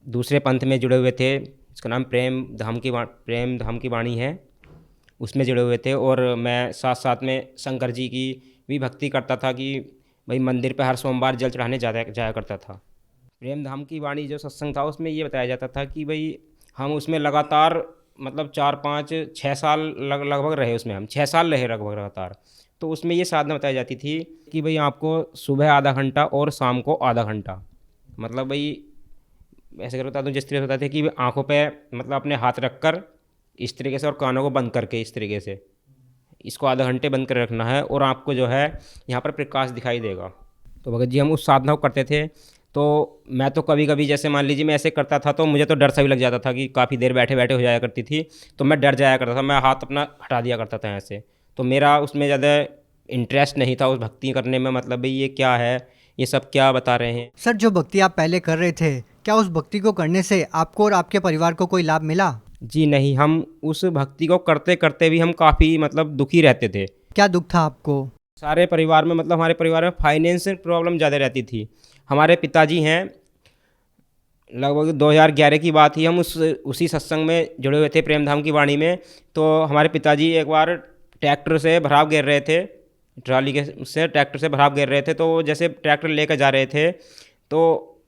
दूसरे पंथ में जुड़े हुए थे, इसका नाम प्रेम धाम की वाणी है, उसमें जुड़े हुए थे। और मैं साथ साथ में शंकर जी की भी भक्ति करता था कि भाई मंदिर पे हर सोमवार जल चढ़ाने जाया करता था। प्रेम धाम की वाणी जो सत्संग था उसमें ये बताया जाता था कि भाई हम उसमें लगातार मतलब 4-5-6 साल लगभग रहे, उसमें हम 6 साल रहे लगभग लगातार। तो उसमें ये साधना बताई जाती थी कि भाई आपको सुबह आधा घंटा और शाम को आधा घंटा, मतलब भाई ऐसे कर बता दूँ, जिस तरीके से बताते थे कि आँखों पे मतलब अपने हाथ रख कर इस तरीके से और कानों को बंद करके इस तरीके से इसको आधा घंटे बंद कर रखना है और आपको जो है यहाँ पर प्रकाश दिखाई देगा। तो भगत जी हम उस साधना को करते थे। तो मैं तो कभी कभी जैसे मान लीजिए मैं ऐसे करता था तो मुझे तो डर सा भी लग जाता था कि काफ़ी देर बैठे बैठे हो जाया करती थी, तो मैं डर जाया करता था, मैं हाथ अपना हटा दिया करता था ऐसे। तो मेरा उसमें ज़्यादा इंटरेस्ट नहीं था उस भक्ति करने में, मतलब भाई ये क्या है, ये सब क्या बता रहे हैं। सर जो भक्ति आप पहले कर रहे थे, क्या उस भक्ति को करने से आपको और आपके परिवार को कोई लाभ मिला? जी नहीं, हम उस भक्ति को करते करते भी हम काफ़ी मतलब दुखी रहते थे। क्या दुख था आपको? सारे परिवार में मतलब हमारे परिवार में फाइनेंशियल प्रॉब्लम ज़्यादा रहती थी। हमारे पिताजी हैं, लगभग 2011 की बात ही, हम उसी सत्संग में जुड़े हुए थे प्रेम धाम की वाणी में। तो हमारे पिताजी एक बार ट्रैक्टर से भराव गिर रहे थे, ट्राली के से ट्रैक्टर से भराव गिर रहे थे। तो जैसे ट्रैक्टर लेकर जा रहे थे तो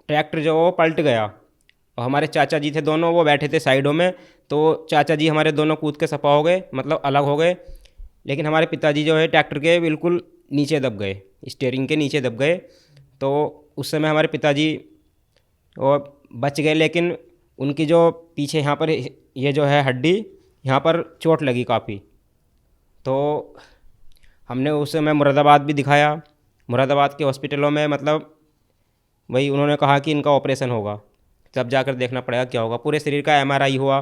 ट्रैक्टर जो वो पलट गया और हमारे चाचा जी थे दोनों, वो बैठे थे साइडों में। तो चाचा जी हमारे दोनों कूद के सफा हो गए, मतलब अलग हो गए। लेकिन हमारे पिताजी जो है ट्रैक्टर के बिल्कुल नीचे दब गए, स्टीयरिंग के नीचे दब गए। तो उस समय हमारे पिताजी और बच गए, लेकिन उनकी जो पीछे यहाँ पर ये जो है हड्डी, यहाँ पर चोट लगी काफ़ी। तो हमने उस समय मुरादाबाद भी दिखाया। मुरादाबाद के हॉस्पिटलों में मतलब वही उन्होंने कहा कि इनका ऑपरेशन होगा, तब जाकर देखना पड़ेगा क्या होगा। पूरे शरीर का MRI हुआ,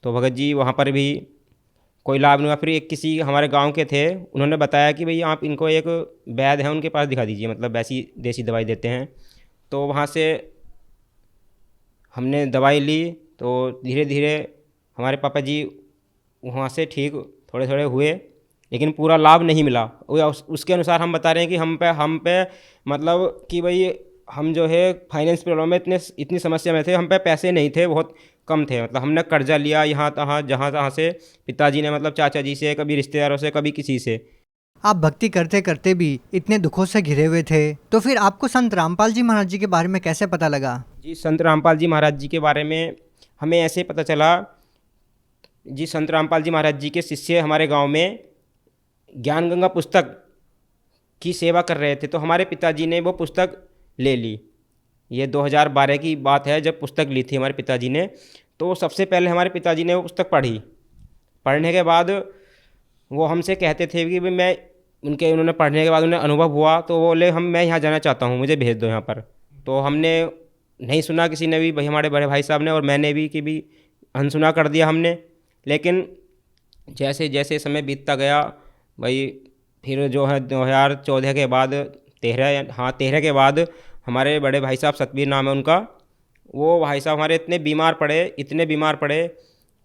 तो भगत जी वहाँ पर भी कोई लाभ नहीं हुआ। फिर एक किसी हमारे गांव के थे, उन्होंने बताया कि भाई आप इनको एक वैद्य हैं उनके पास दिखा दीजिए, मतलब वैसी देसी दवाई देते हैं। तो वहाँ से हमने दवाई ली, तो धीरे धीरे हमारे पापा जी वहाँ से ठीक थोड़े थोड़े हुए, लेकिन पूरा लाभ नहीं मिला। उसके अनुसार हम बता रहे हैं कि हम पे मतलब कि भाई हम जो है फाइनेंस प्रॉब्लम में इतनी समस्या में थे, हम पे पैसे नहीं थे, बहुत कम थे। मतलब हमने कर्जा लिया यहाँ तहाँ जहाँ तहाँ से, पिताजी ने मतलब चाचा जी से, कभी रिश्तेदारों से, कभी किसी से। आप भक्ति करते करते भी इतने दुखों से घिरे हुए थे, तो फिर आपको संत रामपाल जी महाराज जी के बारे में कैसे पता लगा? जी, संत रामपाल जी महाराज जी के बारे में हमें ऐसे पता चला जी। संत रामपाल जी महाराज जी के शिष्य हमारे गांव में ज्ञान गंगा पुस्तक की सेवा कर रहे थे, तो हमारे पिताजी ने वो पुस्तक ले ली। ये 2012 की बात है जब पुस्तक ली थी हमारे पिताजी ने। तो सबसे पहले हमारे पिताजी ने वो पुस्तक पढ़ी। पढ़ने के बाद वो हमसे कहते थे कि भाई उन्होंने पढ़ने के बाद उन्हें अनुभव हुआ, तो वो बोले मैं यहाँ जाना चाहता हूँ, मुझे भेज दो यहाँ पर। तो हमने नहीं सुना किसी ने भी, भाई हमारे बड़े भाई साहब ने और मैंने भी, कि भी अनसुना कर दिया हमने। लेकिन जैसे जैसे समय बीतता गया भाई, फिर जो है 2014 के बाद 13 के बाद हमारे बड़े भाई साहब, सतबीर नाम है उनका, वो भाई साहब हमारे इतने बीमार पड़े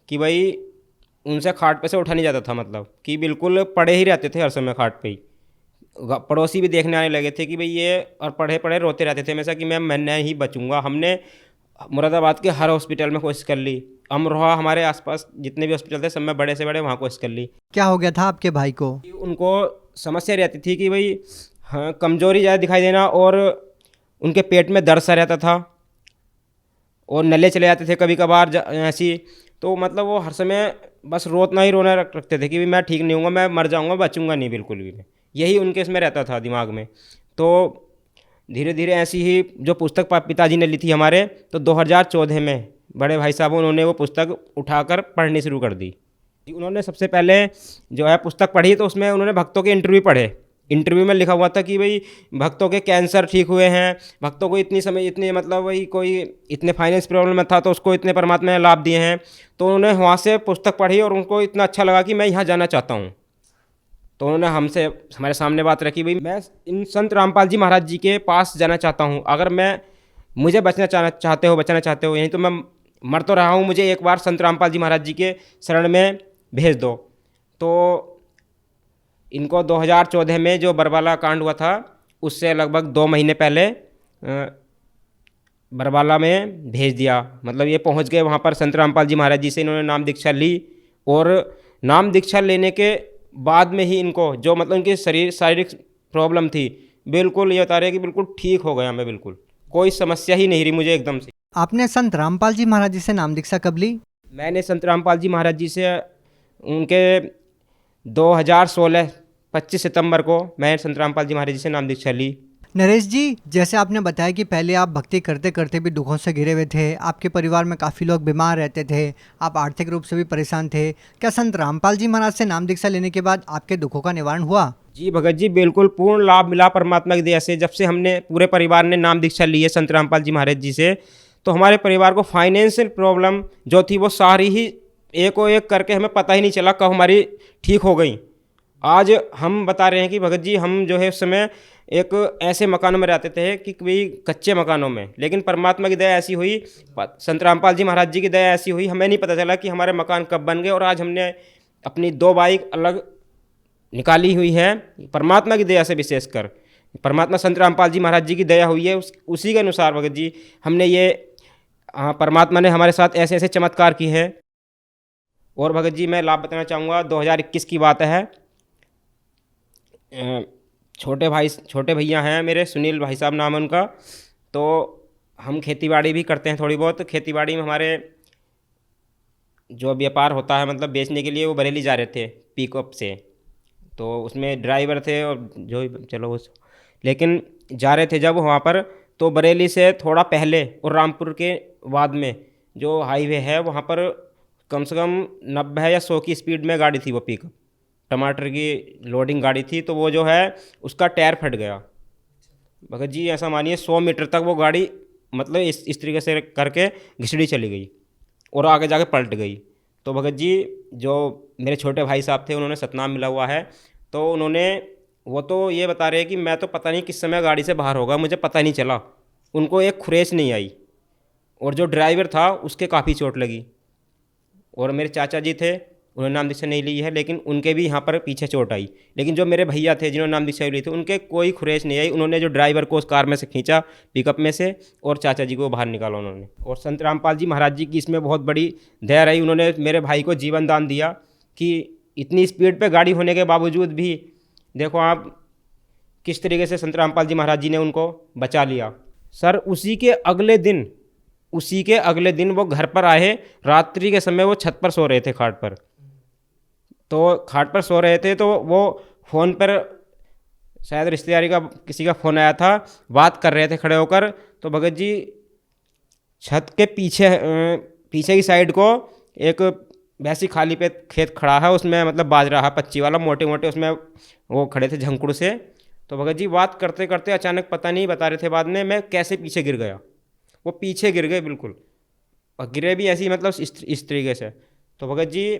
कि भाई उनसे खाट पे से उठा नहीं जाता था, मतलब कि बिल्कुल पड़े ही रहते थे हर समय खाट पे ही। पड़ोसी भी देखने आने लगे थे कि भाई ये, और पढ़े पढ़े रोते रहते थे हमेशा कि मैं नहीं बचूंगा। हमने मुरादाबाद के हर हॉस्पिटल में कोशिश कर ली, अमरोहा, हमारे आसपास जितने भी हॉस्पिटल थे सब में बड़े से बड़े वहाँ कोशिश कर ली। क्या हो गया था आपके भाई को? उनको समस्या रहती थी कि भाई हाँ, कमज़ोरी ज़्यादा दिखाई देना, और उनके पेट में दर्द सा रहता था, और नले चले जाते थे कभी कभार ऐसी। तो मतलब वो हर समय बस रोना रखते थे कि भी मैं ठीक नहीं हूँगा, मैं मर जाऊँगा, बचूँगा नहीं बिल्कुल भी। यही उनके इसमें रहता था दिमाग में। तो धीरे धीरे ऐसी ही जो पुस्तक पिताजी ने ली थी हमारे, तो 2014 में बड़े भाई साहब उन्होंने वो पुस्तक उठाकर पढ़नी शुरू कर दी। उन्होंने सबसे पहले जो है पुस्तक पढ़ी, तो उसमें उन्होंने भक्तों के इंटरव्यू पढ़े। इंटरव्यू में लिखा हुआ था कि भाई भक्तों के कैंसर ठीक हुए हैं, भक्तों को इतने मतलब वही कोई इतने फाइनेंस प्रॉब्लम में था तो उसको इतने परमात्मा ने लाभ दिए हैं। तो उन्होंने वहाँ से पुस्तक पढ़ी और उनको इतना अच्छा लगा कि मैं यहाँ जाना चाहता हूँ। तो उन्होंने हमारे सामने बात रखी, भाई मैं इन संत रामपाल जी महाराज जी के पास जाना चाहता हूँ। अगर मुझे बचना चाहते हो, यहीं तो मैं मर तो रहा हूँ, मुझे एक बार संत रामपाल जी महाराज जी के शरण में भेज दो। तो इनको 2014 में जो बरबाला कांड हुआ था, उससे लगभग 2 महीने पहले बरबाला में भेज दिया। मतलब ये पहुंच गए वहाँ पर संत रामपाल जी महाराज जी से, इन्होंने नाम दीक्षा ली, और नाम दीक्षा लेने के बाद में ही इनको जो मतलब इनकी शारीरिक प्रॉब्लम थी, बिल्कुल ये बता रहे हैं कि बिल्कुल ठीक हो गया, मैं बिल्कुल कोई समस्या ही नहीं रही मुझे एकदम से। आपने संत रामपाल जी महाराज जी से नाम दीक्षा कब ली? मैंने संत रामपाल जी महाराज जी से उनके 2016 25 सितंबर को मैं संत रामपाल जी महाराज जी से नाम दीक्षा ली। नरेश जी, जैसे आपने बताया कि पहले आप भक्ति करते करते भी दुखों से घिरे हुए थे, आपके परिवार में काफ़ी लोग बीमार रहते थे, आप आर्थिक रूप से भी परेशान थे। क्या संत रामपाल जी महाराज से नाम दीक्षा लेने के बाद आपके दुखों का निवारण हुआ? जी भगत जी, बिल्कुल पूर्ण लाभ मिला परमात्मा की दया से। जब से हमने पूरे परिवार ने नाम दीक्षा ली है संत रामपाल जी महाराज जी से, तो हमारे परिवार को फाइनेंशियल प्रॉब्लम जो थी वो सारी ही एक करके हमें पता ही नहीं चला कब हमारी ठीक हो गई। आज हम बता रहे हैं कि भगत जी हम जो है उस समय एक ऐसे मकानों में रहते थे कि कोई कच्चे मकानों में, लेकिन परमात्मा की दया ऐसी हुई, संत रामपाल जी महाराज जी की दया ऐसी हुई, हमें नहीं पता चला कि हमारे मकान कब बन गए। और आज हमने अपनी 2 बाइक अलग निकाली हुई है परमात्मा की दया से। विशेषकर परमात्मा संत रामपाल जी महाराज जी की दया हुई है, उसी के अनुसार भगत जी हमने ये परमात्मा ने हमारे साथ ऐसे ऐसे चमत्कार किए हैं। और भगत जी मैं लाभ बताना चाहूँगा, 2021 की बात है। छोटे भैया हैं मेरे, सुनील भाई साहब नाम है उनका। तो हम खेतीबाड़ी भी करते हैं थोड़ी बहुत। खेतीबाड़ी में हमारे जो व्यापार होता है मतलब बेचने के लिए, वो बरेली जा रहे थे पिकअप से। तो उसमें ड्राइवर थे और जो चलो उस, लेकिन जा रहे थे जब वहाँ पर, तो बरेली से थोड़ा पहले और रामपुर के बाद में जो हाईवे है वहाँ पर कम से कम 90 या 100 की स्पीड में गाड़ी थी वो पिकअप, टमाटर की लोडिंग गाड़ी थी। तो वो जो है उसका टायर फट गया भगत जी, ऐसा मानिए 100 मीटर तक वो गाड़ी मतलब इस तरीके से करके घिसड़ी चली गई और आगे जाके पलट गई। तो भगत जी जो मेरे छोटे भाई साहब थे उन्होंने सतनाम मिला हुआ है, तो उन्होंने, वो तो ये बता रहे हैं कि मैं तो पता नहीं किस समय गाड़ी से बाहर होगा, मुझे पता नहीं चला, उनको एक खुरेस नहीं आई, और जो ड्राइवर था उसके काफ़ी चोट लगी। और मेरे चाचा जी थे, उन्होंने नाम दीक्षा नहीं ली है, लेकिन उनके भी यहाँ पर पीछे चोट आई। लेकिन जो मेरे भैया थे जिन्होंने नाम दीक्षा ली थी, उनके कोई खुरेस नहीं आई। उन्होंने जो ड्राइवर को उस कार में से खींचा पिकअप में से, और चाचा जी को बाहर निकाला उन्होंने। और संत रामपाल जी महाराज जी की इसमें बहुत बड़ी दया रही, उन्होंने मेरे भाई को जीवन दान दिया कि इतनी स्पीड पर गाड़ी होने के बावजूद भी देखो आप किस तरीके से संत रामपाल जी महाराज जी ने उनको बचा लिया। सर उसी के अगले दिन वो घर पर आए, रात्रि के समय वो छत पर सो रहे थे, खाट पर। तो खाट पर सो रहे थे तो वो फ़ोन पर शायद रिश्तेदारी का किसी का फ़ोन आया था, बात कर रहे थे खड़े होकर। तो भगत जी छत के पीछे की साइड को एक वैसी खाली पे खेत खड़ा है, उसमें मतलब बाजरा है पच्ची वाला, मोटे मोटे, उसमें वो खड़े थे झंकुड़ से। तो भगत जी बात करते करते अचानक पता नहीं बता रहे थे बाद में, मैं कैसे पीछे गिर गया। वो पीछे गिर गए बिल्कुल, और गिरे भी ऐसी मतलब इस तरीके से। तो भगत जी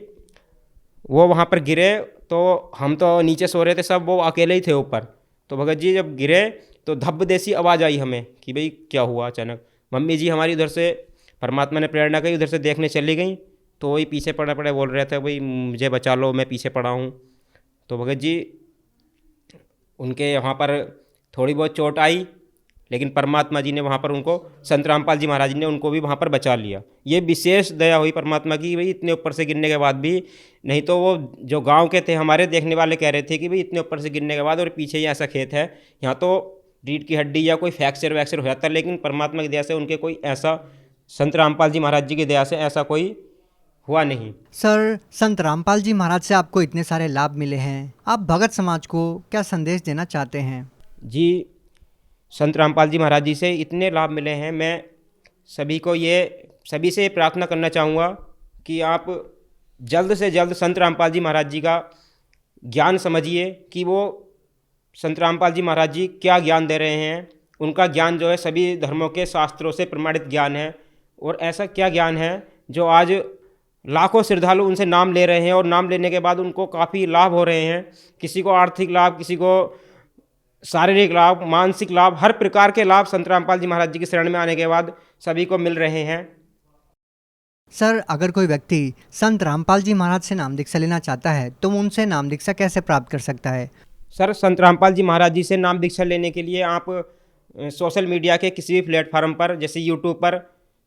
वो वहाँ पर गिरे, तो हम तो नीचे सो रहे थे सब, वो अकेले ही थे ऊपर। तो भगत जी जब गिरे तो धब देसी आवाज़ आई हमें कि भाई क्या हुआ अचानक। मम्मी जी हमारी उधर से, परमात्मा ने प्रेरणा की, उधर से देखने चली गई। तो वही पीछे पड़े बोल रहे थे भाई मुझे बचा लो, मैं पीछे पड़ा हूँ। तो भगत जी उनके वहाँ पर थोड़ी बहुत चोट आई, लेकिन परमात्मा जी ने वहाँ पर उनको, संत रामपाल जी महाराज ने उनको भी वहाँ पर बचा लिया। ये विशेष दया हुई परमात्मा की भाई, इतने ऊपर से गिरने के बाद भी। नहीं तो वो जो गांव के थे हमारे देखने वाले कह रहे थे कि भाई इतने ऊपर से गिरने के बाद और पीछे ही ऐसा खेत है, यहाँ तो रीढ़ की हड्डी या कोई फ्रैक्चर वैक्चर हो जाता है। लेकिन परमात्मा की दया से उनके कोई ऐसा, संत रामपाल जी महाराज जी की दया से ऐसा कोई हुआ नहीं। सर, संत रामपाल जी महाराज से आपको इतने सारे लाभ मिले हैं, आप भगत समाज को क्या संदेश देना चाहते हैं? जी, संत रामपाल जी महाराज जी से इतने लाभ मिले हैं, मैं सभी से प्रार्थना करना चाहूँगा कि आप जल्द से जल्द संत रामपाल जी महाराज जी का ज्ञान समझिए कि वो संत रामपाल जी महाराज जी क्या ज्ञान दे रहे हैं। उनका ज्ञान जो है सभी धर्मों के शास्त्रों से प्रमाणित ज्ञान है, और ऐसा क्या ज्ञान है जो आज लाखों श्रद्धालु उनसे नाम ले रहे हैं, और नाम लेने के बाद उनको काफ़ी लाभ हो रहे हैं। किसी को आर्थिक लाभ, किसी को शारीरिक लाभ, मानसिक लाभ, हर प्रकार के लाभ संत रामपाल जी महाराज जी की शरण में आने के बाद सभी को मिल रहे हैं। सर, अगर कोई व्यक्ति संत रामपाल जी महाराज से नाम दीक्षा लेना चाहता है तो वो उनसे नाम दीक्षा कैसे प्राप्त कर सकता है? सर, संत रामपाल जी महाराज जी से नाम दीक्षा लेने के लिए आप सोशल मीडिया के किसी भी प्लेटफार्म पर, जैसे यूट्यूब पर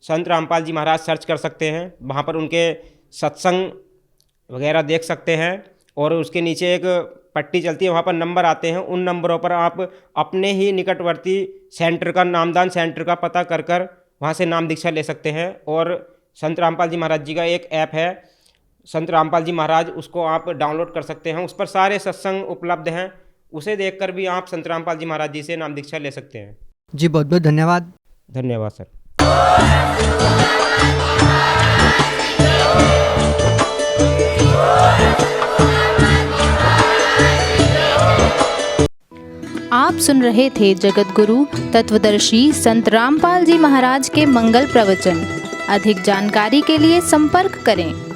संत रामपाल जी महाराज सर्च कर सकते हैं, वहाँ पर उनके सत्संग वगैरह देख सकते हैं। और उसके नीचे एक पट्टी चलती है, वहाँ पर नंबर आते हैं, उन नंबरों पर आप अपने ही निकटवर्ती सेंटर का, नामदान सेंटर का पता कर वहाँ से नाम दीक्षा ले सकते हैं। और संत रामपाल जी महाराज जी का एक ऐप है, संत रामपाल जी महाराज, उसको आप डाउनलोड कर सकते हैं। उस पर सारे सत्संग उपलब्ध हैं, उसे देखकर भी आप संत रामपाल जी महाराज जी से नाम दीक्षा ले सकते हैं। जी, बहुत बहुत धन्यवाद। धन्यवाद सर। आप सुन रहे थे जगत गुरु तत्वदर्शी संत रामपाल जी महाराज के मंगल प्रवचन। अधिक जानकारी के लिए संपर्क करें।